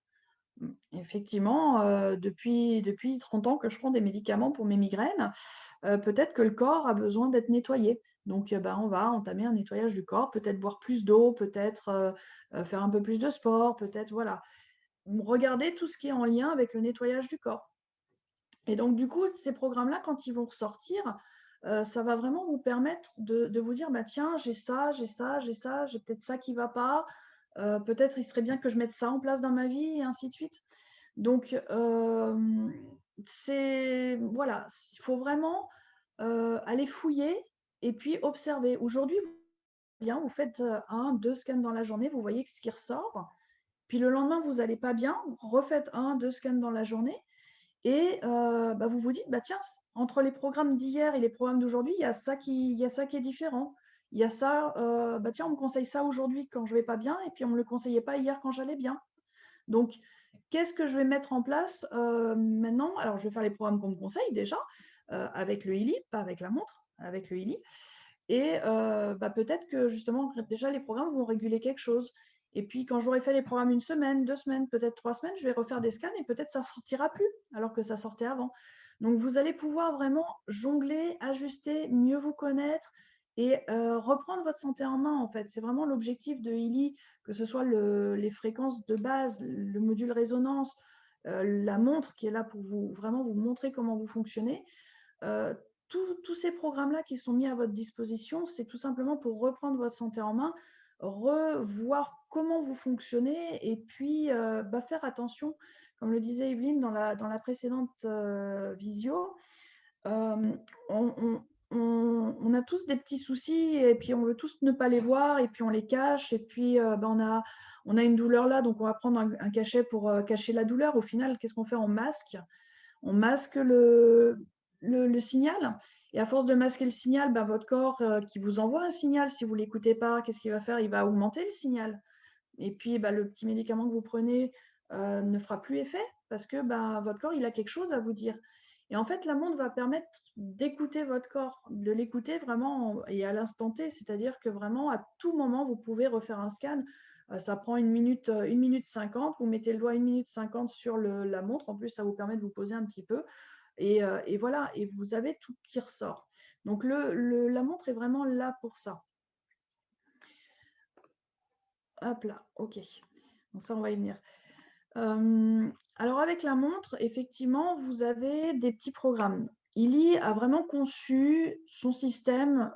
Effectivement, depuis 30 ans que je prends des médicaments pour mes migraines, peut-être que le corps a besoin d'être nettoyé. Donc, on va entamer un nettoyage du corps, peut-être boire plus d'eau, peut-être faire un peu plus de sport, peut-être, voilà. Regardez tout ce qui est en lien avec le nettoyage du corps. Et donc, du coup, ces programmes-là, quand ils vont ressortir, ça va vraiment vous permettre de vous dire, tiens, j'ai ça, j'ai ça, j'ai ça, j'ai peut-être ça qui ne va pas. Peut-être il serait bien que je mette ça en place dans ma vie, et ainsi de suite. Donc, voilà, il faut vraiment aller fouiller et puis observer. Aujourd'hui, vous faites 1, 2 scans dans la journée, vous voyez ce qui ressort. Puis le lendemain, vous n'allez pas bien, refaites 1, 2 scans dans la journée et vous vous dites, tiens, entre les programmes d'hier et les programmes d'aujourd'hui, il y a ça qui est différent. Il y a ça, tiens, on me conseille ça aujourd'hui quand je ne vais pas bien et puis on ne me le conseillait pas hier quand j'allais bien. Donc, qu'est-ce que je vais mettre en place maintenant? Alors, je vais faire les programmes qu'on me conseille déjà, avec le Healy, pas avec la montre, avec le Healy. Et peut-être que justement, déjà, les programmes vont réguler quelque chose. Et puis, quand j'aurai fait les programmes 1 semaine, 2 semaines, peut-être 3 semaines, je vais refaire des scans et peut-être ça ne sortira plus, alors que ça sortait avant. Donc, vous allez pouvoir vraiment jongler, ajuster, mieux vous connaître et reprendre votre santé en main, en fait. C'est vraiment l'objectif de Healy, que ce soit les fréquences de base, le module résonance, la montre qui est là pour vraiment vous montrer comment vous fonctionnez. Tous ces programmes-là qui sont mis à votre disposition, c'est tout simplement pour reprendre votre santé en main, revoir comment vous fonctionnez et puis faire attention, comme le disait Evelyne dans la précédente visio, on a tous des petits soucis et puis on veut tous ne pas les voir et puis on les cache et puis on a une douleur là, donc on va prendre un cachet pour cacher la douleur. Au final, qu'est-ce qu'on fait? On masque le signal. Et à force de masquer le signal, votre corps qui vous envoie un signal, si vous ne l'écoutez pas, qu'est-ce qu'il va faire? Il va augmenter le signal. Et puis, le petit médicament que vous prenez ne fera plus effet parce que votre corps, il a quelque chose à vous dire. Et en fait, la montre va permettre d'écouter votre corps, de l'écouter vraiment et à l'instant T, c'est-à-dire que vraiment, à tout moment, vous pouvez refaire un scan. Ça prend 1 minute 50. Vous mettez le doigt 1 minute 50 sur la montre. En plus, ça vous permet de vous poser un petit peu. Et voilà, et vous avez tout qui ressort. Donc, la montre est vraiment là pour ça. Hop là, ok. Donc ça, on va y venir. Alors, avec la montre, effectivement, vous avez des petits programmes. Healy a vraiment conçu son système,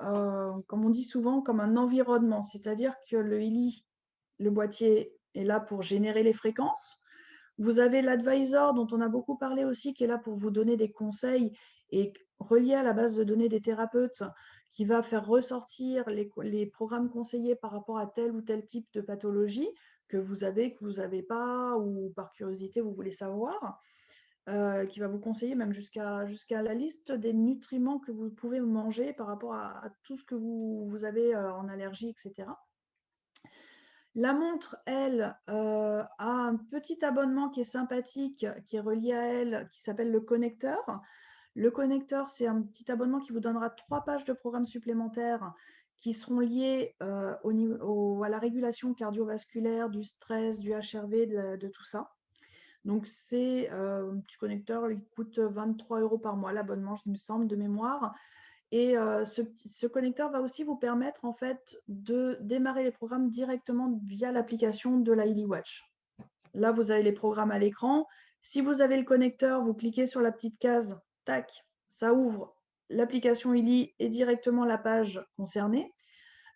comme on dit souvent, comme un environnement. C'est-à-dire que le Healy, le boîtier, est là pour générer les fréquences. Vous avez l'advisor dont on a beaucoup parlé aussi, qui est là pour vous donner des conseils et relié à la base de données des thérapeutes, qui va faire ressortir les programmes conseillés par rapport à tel ou tel type de pathologie que vous n'avez pas, ou par curiosité, vous voulez savoir, qui va vous conseiller même jusqu'à la liste des nutriments que vous pouvez manger par rapport à tout ce que vous avez en allergie, etc. La montre, elle, a un petit abonnement qui est sympathique, qui est relié à elle, qui s'appelle le connecteur. Le connecteur, c'est un petit abonnement qui vous donnera 3 pages de programmes supplémentaires qui seront liés à la régulation cardiovasculaire, du stress, du HRV, de tout ça. Donc, c'est un petit connecteur, il coûte 23 € par mois, l'abonnement, il me semble, de mémoire. Et ce connecteur va aussi vous permettre en fait de démarrer les programmes directement via l'application de la Healy Watch. Là, vous avez les programmes à l'écran. Si vous avez le connecteur, vous cliquez sur la petite case, tac, ça ouvre l'application Healy et directement la page concernée,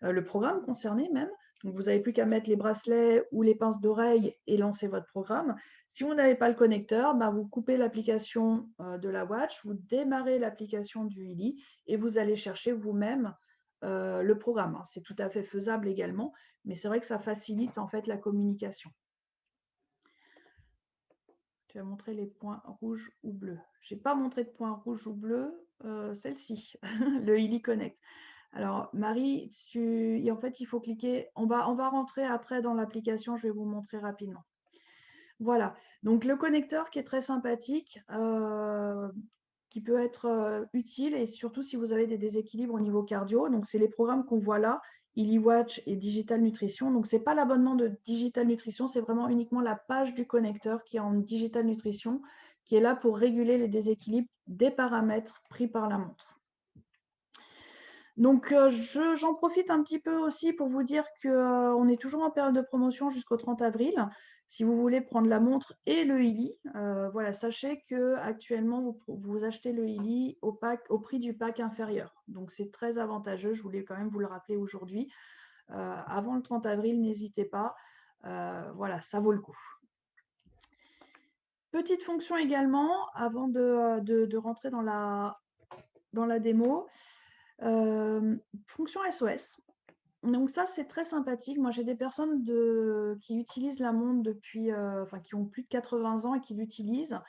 le programme concerné même. Donc, vous n'avez plus qu'à mettre les bracelets ou les pinces d'oreille et lancer votre programme. Si vous n'avez pas le connecteur, vous coupez l'application de la Watch, vous démarrez l'application du Healy et vous allez chercher vous-même le programme. C'est tout à fait faisable également, mais c'est vrai que ça facilite en fait la communication. Tu vas montrer les points rouges ou bleus. Je n'ai pas montré de points rouges ou bleus, celle-ci, le Healy Connect. Alors, Marie, en fait, il faut cliquer. On va rentrer après dans l'application. Je vais vous montrer rapidement. Voilà. Donc, le connecteur qui est très sympathique, qui peut être utile et surtout si vous avez des déséquilibres au niveau cardio. Donc, c'est les programmes qu'on voit là, Healy Watch et Digital Nutrition. Donc, ce n'est pas l'abonnement de Digital Nutrition, c'est vraiment uniquement la page du connecteur qui est en Digital Nutrition, qui est là pour réguler les déséquilibres des paramètres pris par la montre. Donc, j'en profite un petit peu aussi pour vous dire qu'on est toujours en période de promotion jusqu'au 30 avril. Si vous voulez prendre la montre et le Healy, voilà, sachez qu'actuellement, vous achetez le Healy au prix du pack inférieur. Donc, c'est très avantageux. Je voulais quand même vous le rappeler aujourd'hui. Avant le 30 avril, n'hésitez pas. Voilà, ça vaut le coup. Petite fonction également, avant de rentrer dans la démo. Fonction SOS. Donc ça, c'est très sympathique. Moi, j'ai des personnes qui utilisent la montre depuis, enfin, qui ont plus de 80 ans et qui l'utilisent.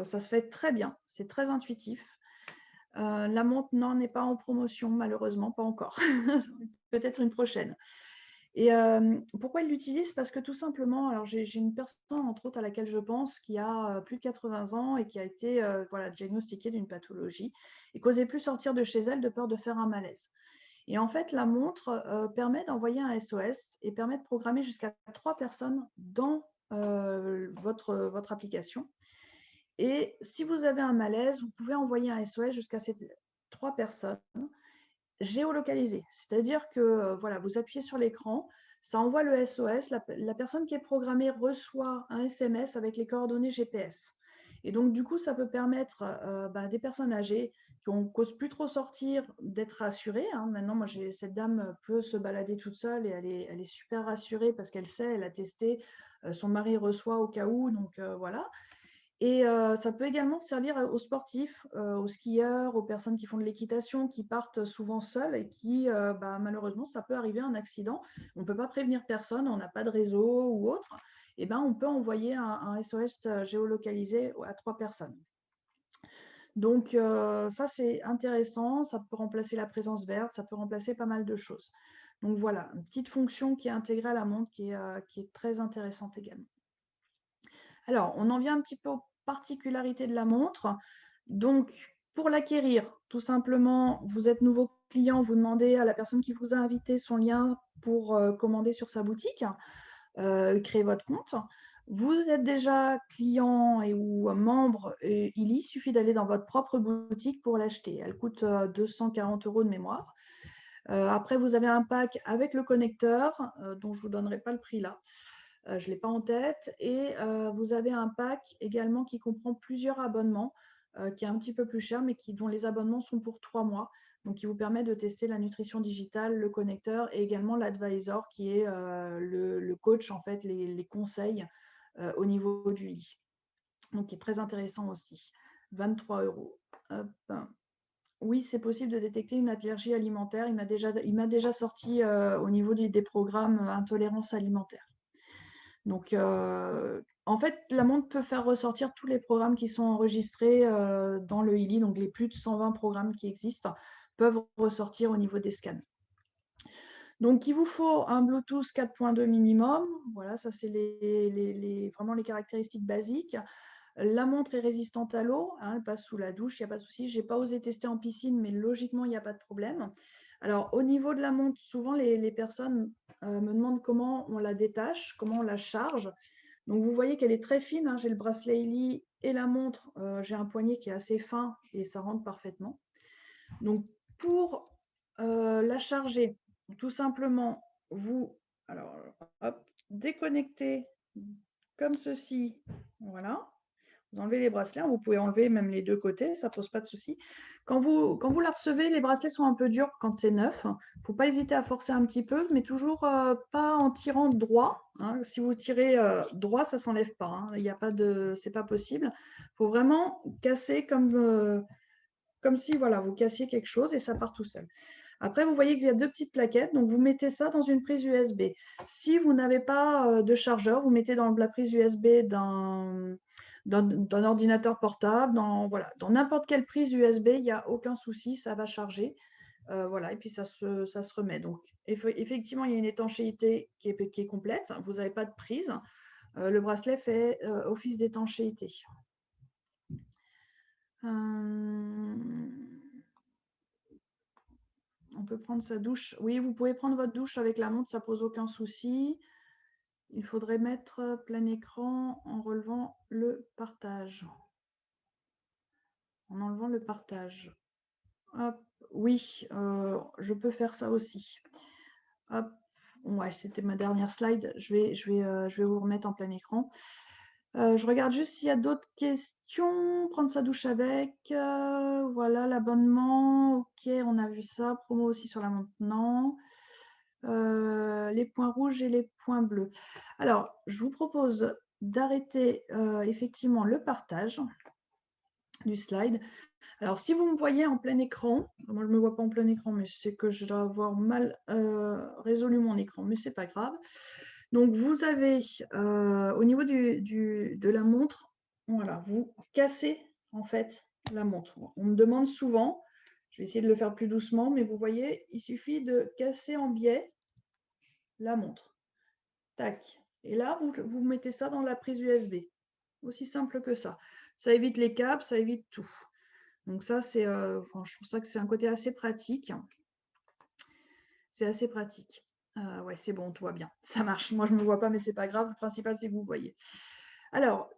Ça se fait très bien, c'est très intuitif. La montre, non, n'est pas en promotion, malheureusement, pas encore. Peut-être une prochaine. Et pourquoi ils l'utilisent? Parce que tout simplement, alors j'ai une personne, entre autres, à laquelle je pense, qui a plus de 80 ans et qui a été voilà, diagnostiquée d'une pathologie et qui n'osait plus sortir de chez elle de peur de faire un malaise. Et en fait, la montre permet d'envoyer un SOS et permet de programmer jusqu'à 3 personnes dans votre application. Et si vous avez un malaise, vous pouvez envoyer un SOS jusqu'à ces 3 personnes géolocalisées. C'est-à-dire que voilà, vous appuyez sur l'écran, ça envoie le SOS, la personne qui est programmée reçoit un SMS avec les coordonnées GPS. Et donc, du coup, ça peut permettre des personnes âgées qui n'osent plus trop sortir d'être rassurées. Hein. Maintenant, moi, cette dame peut se balader toute seule et elle est super rassurée parce qu'elle sait, elle a testé, son mari reçoit au cas où, donc voilà. Et ça peut également servir aux sportifs, aux skieurs, aux personnes qui font de l'équitation, qui partent souvent seuls et qui, malheureusement, ça peut arriver un accident. On ne peut pas prévenir personne, on n'a pas de réseau ou autre. Et ben, on peut envoyer un SOS géolocalisé à 3 personnes. Donc, ça, c'est intéressant. Ça peut remplacer la présence verte, ça peut remplacer pas mal de choses. Donc, voilà, une petite fonction qui est intégrée à la montre qui est très intéressante également. Alors, on en vient un petit peu aux particularités de la montre. Donc, pour l'acquérir, tout simplement, vous êtes nouveau client, vous demandez à la personne qui vous a invité son lien pour commander sur sa boutique, créer votre compte. Vous êtes déjà client ou membre, il suffit d'aller dans votre propre boutique pour l'acheter. Elle coûte 240 € de mémoire. Après, vous avez un pack avec le connecteur, dont je ne vous donnerai pas le prix là. Je ne l'ai pas en tête. Et vous avez un pack également qui comprend plusieurs abonnements, qui est un petit peu plus cher, mais dont les abonnements sont pour 3 mois. Donc, qui vous permet de tester la nutrition digitale, le connecteur et également l'advisor, qui est le coach, en fait, les conseils au niveau du lit. Donc, qui est très intéressant aussi. 23 €. Hop. Oui, c'est possible de détecter une allergie alimentaire. Il m'a déjà sorti au niveau des programmes intolérance alimentaire. Donc, en fait, la montre peut faire ressortir tous les programmes qui sont enregistrés dans le e-lit. Donc, les plus de 120 programmes qui existent peuvent ressortir au niveau des scans. Donc, il vous faut un Bluetooth 4.2 minimum. Voilà, ça, c'est vraiment les caractéristiques basiques. La montre est résistante à l'eau, hein, elle passe sous la douche, il n'y a pas de souci. Je n'ai pas osé tester en piscine, mais logiquement, il n'y a pas de problème. Alors, au niveau de la montre, souvent, les personnes me demandent comment on la détache, comment on la charge. Donc, vous voyez qu'elle est très fine. Hein. J'ai le bracelet Illy et la montre. J'ai un poignet qui est assez fin et ça rentre parfaitement. Donc, pour la charger, tout simplement, vous déconnectez comme ceci. Voilà. Vous enlevez les bracelets, vous pouvez enlever même les deux côtés, ça ne pose pas de souci. Quand vous la recevez, les bracelets sont un peu durs quand c'est neuf. Il ne faut pas hésiter à forcer un petit peu, mais toujours pas en tirant droit. Hein. Si vous tirez droit, ça ne s'enlève pas. Hein. Il y a pas de, c'est pas possible. Il faut vraiment casser comme si voilà, vous cassiez quelque chose et ça part tout seul. Après, vous voyez qu'il y a deux petites plaquettes, donc vous mettez ça dans une prise USB. Si vous n'avez pas de chargeur, vous mettez dans la prise USB d'un ordinateur portable, dans n'importe quelle prise USB, il n'y a aucun souci, ça va charger. Voilà, et puis ça se remet. Donc, effectivement, il y a une étanchéité qui est complète. Vous n'avez pas de prise. Le bracelet fait office d'étanchéité. On peut prendre sa douche. Oui, vous pouvez prendre votre douche avec la montre, ça ne pose aucun souci. Il faudrait mettre plein écran en relevant le partage. En enlevant le partage. Hop, oui, je peux faire ça aussi. Hop, ouais, c'était ma dernière slide. Je vais vous remettre en plein écran. Je regarde juste s'il y a d'autres questions. Prendre sa douche avec. Voilà, l'abonnement. Ok, on a vu ça. Promo aussi sur la montre. Non. Les points rouges et les points bleus. Alors, je vous propose d'arrêter effectivement le partage. du slide. Alors, si vous me voyez en plein écran, moi je ne me vois pas en plein écran, mais je sais que je dois avoir mal résolu mon écran, mais ce n'est pas grave. Donc, vous avez au niveau de la montre, voilà, vous cassez en fait la montre. On me demande souvent, je vais essayer de le faire plus doucement, mais vous voyez, il suffit de casser en biais la montre. Tac. Et là, vous mettez ça dans la prise USB. Aussi simple que ça. Ça évite les câbles, ça évite tout. Donc ça, c'est, je trouve ça que c'est un côté assez pratique. C'est assez pratique. Ouais, c'est bon, tout va bien. Ça marche. Moi, je ne me vois pas, mais c'est pas grave. Le principal, c'est que vous voyez. Alors,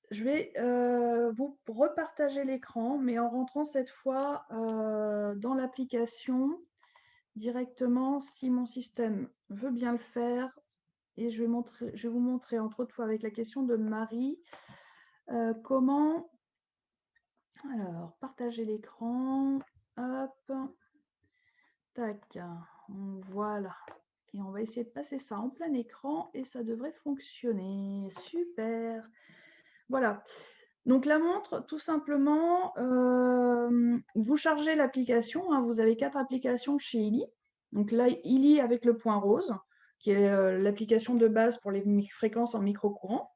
je vais vous repartager l'écran, mais en rentrant cette fois dans l'application directement, si mon système veut bien le faire. Et je vais vous montrer, entre autres fois, avec la question de Marie, comment... Alors, partager l'écran. Hop. Tac. Voilà. Et on va essayer de passer ça en plein écran et ça devrait fonctionner. Super. Voilà. Donc la montre, tout simplement, vous chargez l'application. Hein, vous avez 4 applications chez Illy. Donc là, Illy avec le point rose, qui est l'application de base pour les fréquences en micro-courant.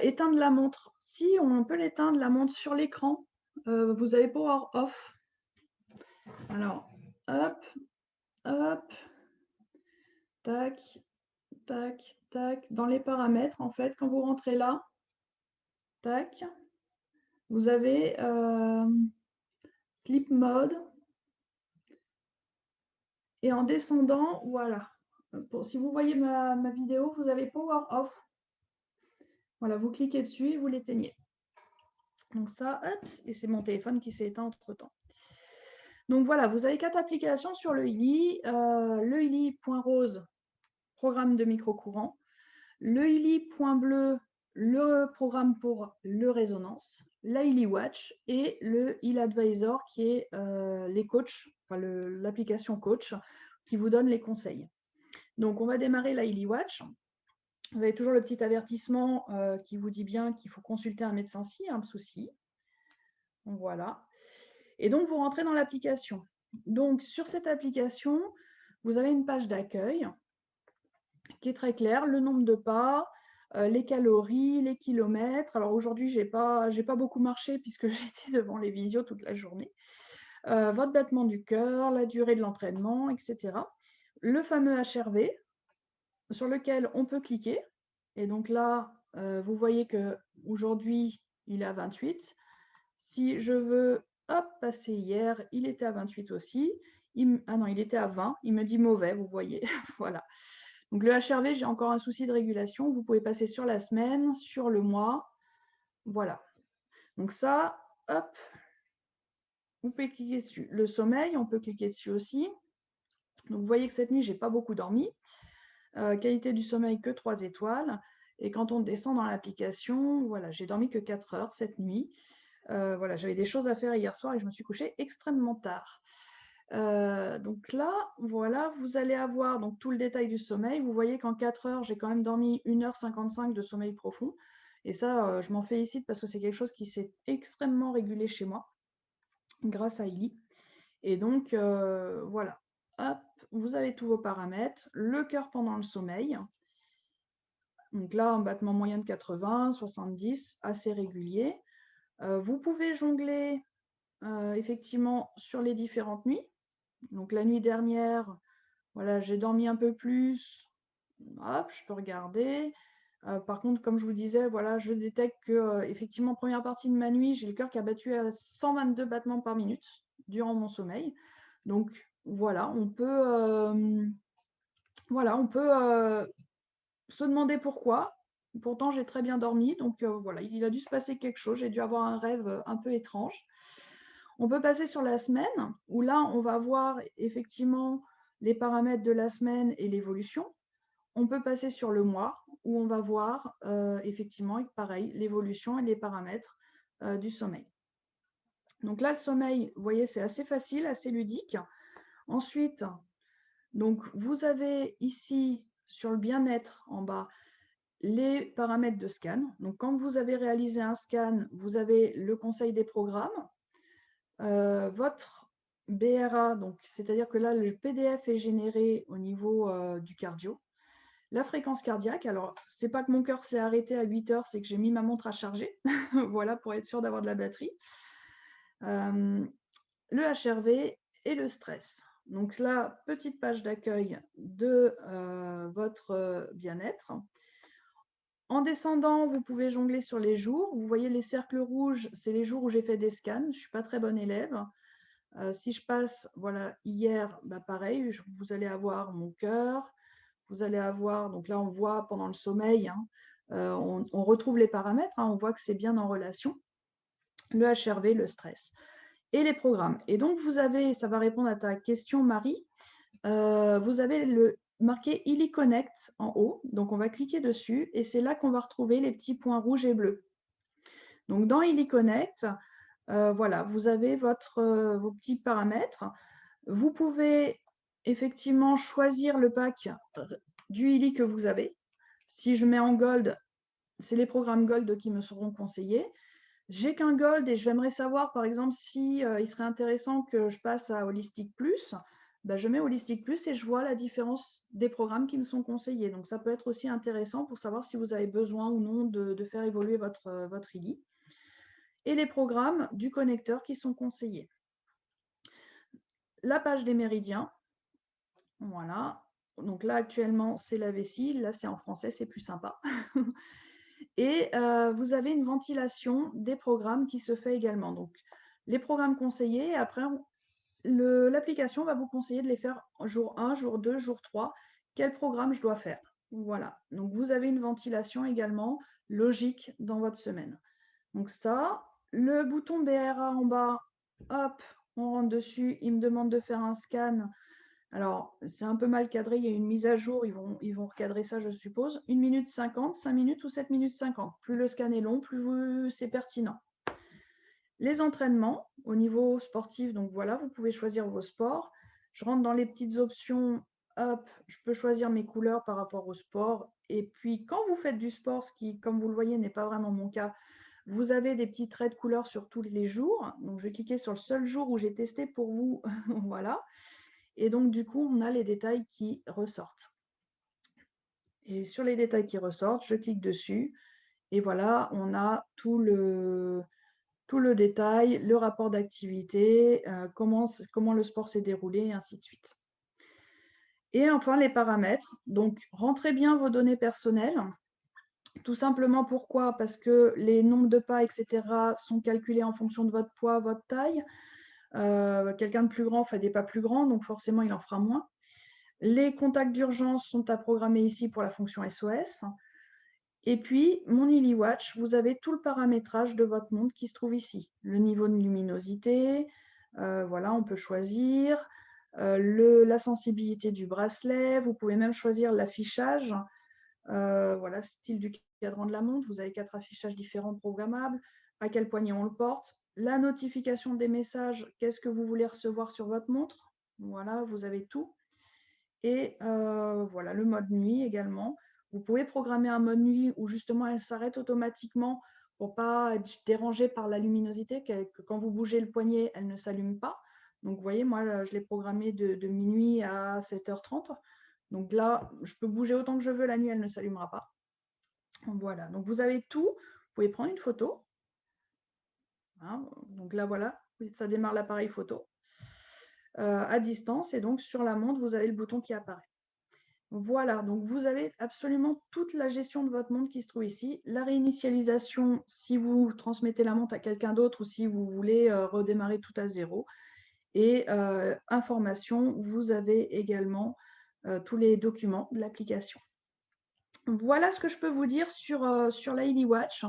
Éteindre la montre. Si on peut l'éteindre, la montre sur l'écran, vous avez Power Off. Alors, hop, hop, tac, tac, tac. Dans les paramètres, en fait, quand vous rentrez là, tac, vous avez Sleep Mode. Et en descendant, voilà. Si vous voyez ma vidéo, vous avez Power Off. Voilà, vous cliquez dessus et vous l'éteignez. Donc ça, hop, et c'est mon téléphone qui s'est éteint entre-temps. Donc voilà, vous avez 4 applications sur le Illy. Le Illy point rose, programme de micro-courant. Le Illy point bleu, le programme pour le résonance. La Illy Watch et le Illy Advisor qui est les coachs, enfin l'application coach qui vous donne les conseils. Donc on va démarrer la Illy Watch. Vous avez toujours le petit avertissement qui vous dit bien qu'il faut consulter un médecin s'il y a un souci. Donc voilà. Et donc, vous rentrez dans l'application. Donc, sur cette application, vous avez une page d'accueil qui est très claire, le nombre de pas, les calories, les kilomètres. Alors aujourd'hui, j'ai pas beaucoup marché puisque j'étais devant les visios toute la journée. Votre battement du cœur, la durée de l'entraînement, etc. Le fameux HRV sur lequel on peut cliquer. Et donc là, vous voyez qu'aujourd'hui, il est à 28. Si je veux passer hier, il était à 28 aussi. Ah non, il était à 20. Il me dit mauvais, vous voyez. Voilà. Donc le HRV, j'ai encore un souci de régulation. Vous pouvez passer sur la semaine, sur le mois. Voilà. Donc ça, hop, vous pouvez cliquer dessus. Le sommeil, on peut cliquer dessus aussi. Donc vous voyez que cette nuit, j'ai pas beaucoup dormi. Qualité du sommeil que 3 étoiles. Et quand on descend dans l'application, voilà, j'ai dormi que 4 heures cette nuit. Voilà, j'avais des choses à faire hier soir et je me suis couchée extrêmement tard. Donc là, voilà, vous allez avoir donc, tout le détail du sommeil. Vous voyez qu'en 4 heures, j'ai quand même dormi 1h55 de sommeil profond. Et ça, je m'en félicite parce que c'est quelque chose qui s'est extrêmement régulé chez moi grâce à Illy. Et donc, voilà. Hop, vous avez tous vos paramètres. Le cœur pendant le sommeil. Donc là, un battement moyen de 80, 70, assez régulier. Vous pouvez jongler effectivement sur les différentes nuits. Donc la nuit dernière, voilà, j'ai dormi un peu plus. Hop, je peux regarder. Par contre, comme je vous disais, voilà, je détecte que effectivement, première partie de ma nuit, j'ai le cœur qui a battu à 122 battements par minute durant mon sommeil. Donc voilà, on peut se demander pourquoi. Pourtant, j'ai très bien dormi. Donc voilà, il a dû se passer quelque chose. J'ai dû avoir un rêve un peu étrange. On peut passer sur la semaine, où là, on va voir effectivement les paramètres de la semaine et l'évolution. On peut passer sur le mois, où on va voir effectivement, pareil, l'évolution et les paramètres du sommeil. Donc là, le sommeil, vous voyez, c'est assez facile, assez ludique. Ensuite, donc, vous avez ici, sur le bien-être, en bas, les paramètres de scan. Donc, quand vous avez réalisé un scan, vous avez le conseil des programmes, votre BRA, c'est-à-dire que là, le PDF est généré au niveau du cardio. La fréquence cardiaque, alors, c'est pas que mon cœur s'est arrêté à 8 heures, c'est que j'ai mis ma montre à charger, voilà, pour être sûr d'avoir de la batterie. Le HRV et le stress. Donc là, petite page d'accueil de votre bien-être. En descendant, vous pouvez jongler sur les jours. Vous voyez les cercles rouges, c'est les jours où j'ai fait des scans. Je ne suis pas très bonne élève. Si je passe, voilà, hier, pareil, vous allez avoir mon cœur. Vous allez avoir, donc là, on voit pendant le sommeil, hein, on retrouve les paramètres, hein, on voit que c'est bien en relation. Le HRV, le stress et les programmes. Et donc, vous avez, ça va répondre à ta question, Marie, vous avez le marqué Illy Connect en haut. Donc, on va cliquer dessus et c'est là qu'on va retrouver les petits points rouges et bleus. Donc, dans Illy Connect, voilà, vous avez vos petits paramètres. Vous pouvez effectivement choisir le pack du Illy que vous avez. Si je mets en Gold, c'est les programmes Gold qui me seront conseillés. J'ai qu'un Gold et j'aimerais savoir, par exemple, si il serait intéressant que je passe à Holistic Plus, je mets Holistic Plus et je vois la différence des programmes qui me sont conseillés. Donc, ça peut être aussi intéressant pour savoir si vous avez besoin ou non de faire évoluer votre ILI. Et les programmes du connecteur qui sont conseillés. La page des méridiens. Voilà. Donc là, actuellement, c'est la vessie. Là, c'est en français, c'est plus sympa. Et vous avez une ventilation des programmes qui se fait également. Donc, les programmes conseillés, après, l'application va vous conseiller de les faire jour 1, jour 2, jour 3. Quel programme je dois faire? Voilà. Donc, vous avez une ventilation également logique dans votre semaine. Donc, ça, le bouton BRA en bas, hop, on rentre dessus. Il me demande de faire un scan. Alors, c'est un peu mal cadré, il y a une mise à jour, ils vont recadrer ça, je suppose. 1 minute 50, 5 minutes ou 7 minutes 50. Plus le scan est long, plus c'est pertinent. Les entraînements au niveau sportif, donc voilà, vous pouvez choisir vos sports. Je rentre dans les petites options, hop, je peux choisir mes couleurs par rapport au sport. Et puis, quand vous faites du sport, ce qui, comme vous le voyez, n'est pas vraiment mon cas, vous avez des petits traits de couleurs sur tous les jours. Donc, je vais cliquer sur le seul jour où j'ai testé pour vous, voilà. Et donc, du coup, on a les détails qui ressortent. Et sur les détails qui ressortent, je clique dessus. Et voilà, on a tout le détail, le rapport d'activité, comment le sport s'est déroulé, et ainsi de suite. Et enfin, les paramètres. Donc, rentrez bien vos données personnelles. Tout simplement, pourquoi? Parce que les nombres de pas, etc., sont calculés en fonction de votre poids, votre taille. Quelqu'un de plus grand fait des pas plus grands, donc forcément, il en fera moins. Les contacts d'urgence sont à programmer ici pour la fonction SOS. Et puis, mon Illy Watch, vous avez tout le paramétrage de votre montre qui se trouve ici. Le niveau de luminosité, voilà, on peut choisir. La sensibilité du bracelet, vous pouvez même choisir l'affichage. Voilà, style du cadran de la montre, vous avez 4 affichages différents programmables. À quel poignet on le porte. La notification des messages, qu'est-ce que vous voulez recevoir sur votre montre. Voilà, vous avez tout. Et voilà, le mode nuit également. Vous pouvez programmer un mode nuit où justement elle s'arrête automatiquement pour ne pas être dérangée par la luminosité, que quand vous bougez le poignet, elle ne s'allume pas. Donc vous voyez, moi je l'ai programmé de minuit à 7h30. Donc là, je peux bouger autant que je veux, la nuit, elle ne s'allumera pas. Voilà, donc vous avez tout. Vous pouvez prendre une photo. Hein, donc là, voilà, ça démarre l'appareil photo à distance. Et donc sur la montre, vous avez le bouton qui apparaît. Voilà, donc vous avez absolument toute la gestion de votre montre qui se trouve ici. La réinitialisation, si vous transmettez la montre à quelqu'un d'autre ou si vous voulez redémarrer tout à zéro. Et information, vous avez également tous les documents de l'application. Voilà ce que je peux vous dire sur la Illy Watch.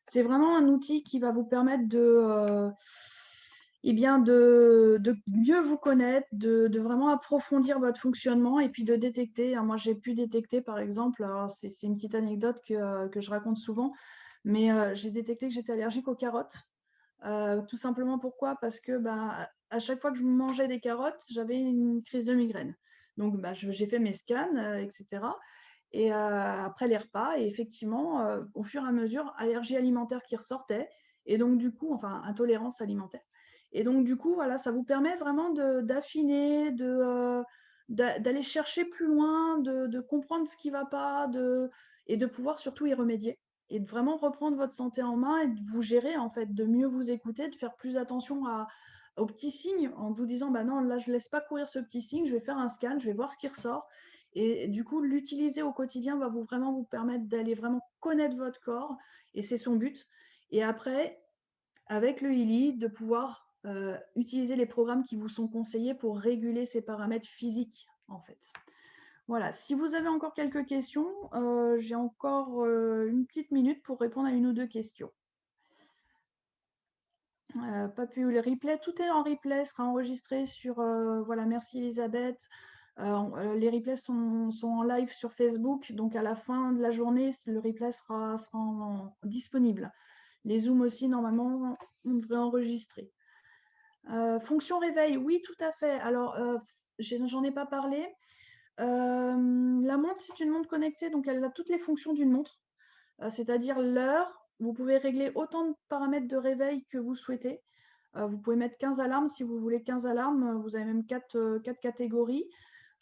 C'est vraiment un outil qui va vous permettre de mieux vous connaître, de vraiment approfondir votre fonctionnement et puis de détecter. Moi, j'ai pu détecter, par exemple, c'est une petite anecdote que je raconte souvent, mais j'ai détecté que j'étais allergique aux carottes. Tout simplement pourquoi? Parce que à chaque fois que je mangeais des carottes, j'avais une crise de migraine. Donc, j'ai fait mes scans, etc. et après les repas. Et effectivement, au fur et à mesure, allergie alimentaire qui ressortait, et donc du coup, enfin intolérance alimentaire. Et donc du coup, voilà, ça vous permet vraiment d'affiner, d'aller chercher plus loin, de comprendre ce qui ne va pas, et de pouvoir surtout y remédier. Et de vraiment reprendre votre santé en main et de vous gérer, en fait, de mieux vous écouter, de faire plus attention aux petits signes, en vous disant, bah non, là, je ne laisse pas courir ce petit signe, je vais faire un scan, je vais voir ce qui ressort. Et du coup, l'utiliser au quotidien va vraiment vous permettre d'aller vraiment connaître votre corps, et c'est son but. Et après, avec le Healy, de pouvoir utiliser les programmes qui vous sont conseillés pour réguler ces paramètres physiques, en fait. Voilà, si vous avez encore quelques questions, j'ai encore une petite minute pour répondre à une ou deux questions. Pas pu le replay, tout est en replay, sera enregistré sur, voilà, merci Elisabeth. Les replays sont en live sur Facebook, donc à la fin de la journée, le replay sera disponible. Les Zooms aussi, normalement, on devrait enregistrer. Fonction réveil, oui, tout à fait. Alors, j'en ai pas parlé. La montre, c'est une montre connectée, donc elle a toutes les fonctions d'une montre, c'est-à-dire l'heure. Vous pouvez régler autant de paramètres de réveil que vous souhaitez. Vous pouvez mettre 15 alarmes si vous voulez 15 alarmes. Vous avez même 4 catégories.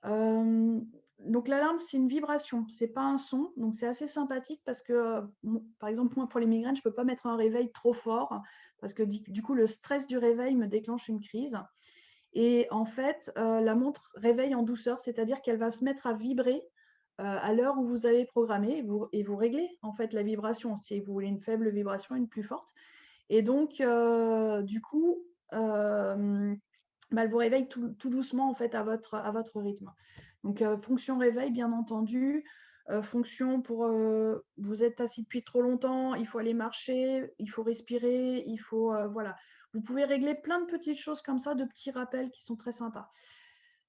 Donc l'alarme, c'est une vibration, c'est pas un son. Donc c'est assez sympathique parce que, par exemple, moi, pour les migraines, je ne peux pas mettre un réveil trop fort parce que du coup, le stress du réveil me déclenche une crise. Et en fait, la montre réveille en douceur, c'est-à-dire qu'elle va se mettre à vibrer à l'heure où vous avez programmé, et vous réglez en fait la vibration, si vous voulez une faible vibration, une plus forte. Et donc, du coup, elle vous réveille tout doucement en fait à votre rythme. Donc, fonction réveil, bien entendu. Fonction pour vous êtes assis depuis trop longtemps, il faut aller marcher, il faut respirer, il faut voilà. Vous pouvez régler plein de petites choses comme ça, de petits rappels qui sont très sympas.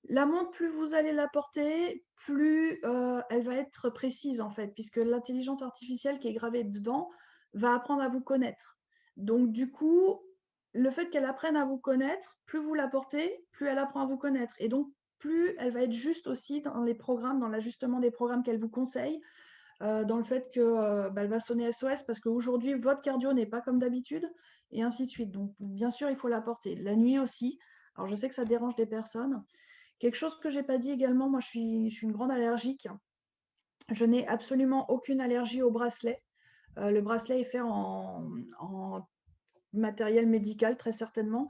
La montre, plus vous allez la porter, plus elle va être précise en fait, puisque l'intelligence artificielle qui est gravée dedans va apprendre à vous connaître. Donc du coup, le fait qu'elle apprenne à vous connaître, plus vous la portez, plus elle apprend à vous connaître. Et donc, plus elle va être juste aussi dans les programmes, dans l'ajustement des programmes qu'elle vous conseille, dans le fait qu'elle va sonner SOS parce qu'aujourd'hui, votre cardio n'est pas comme d'habitude, et ainsi de suite. Donc, bien sûr, il faut la porter. La nuit aussi. Alors, je sais que ça dérange des personnes. Quelque chose que je n'ai pas dit également, moi, je suis une grande allergique. Je n'ai absolument aucune allergie au bracelet. Le bracelet est fait en matériel médical, très certainement.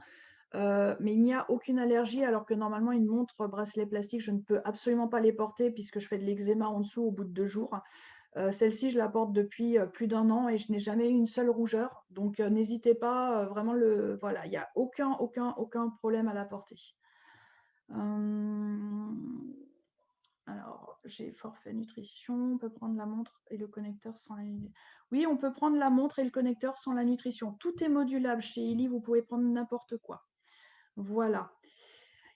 Mais il n'y a aucune allergie, alors que normalement, une montre bracelet plastique, je ne peux absolument pas les porter puisque je fais de l'eczéma en dessous au bout de 2 jours. Celle-ci, je la porte depuis plus d'1 an et je n'ai jamais eu une seule rougeur. Donc, n'hésitez pas, vraiment, voilà, il n'y a aucun problème à la porter. Alors, j'ai forfait nutrition, on peut prendre la montre et le connecteur sans la nutrition. Oui, on peut prendre la montre et le connecteur sans la nutrition. Tout est modulable chez Illy, vous pouvez prendre n'importe quoi. Voilà.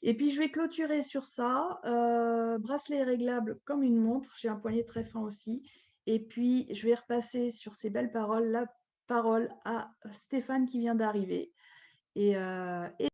Et puis, je vais clôturer sur ça. Bracelet réglable comme une montre. J'ai un poignet très fin aussi. Et puis, je vais repasser sur ces belles paroles, la parole à Stéphane qui vient d'arriver. Et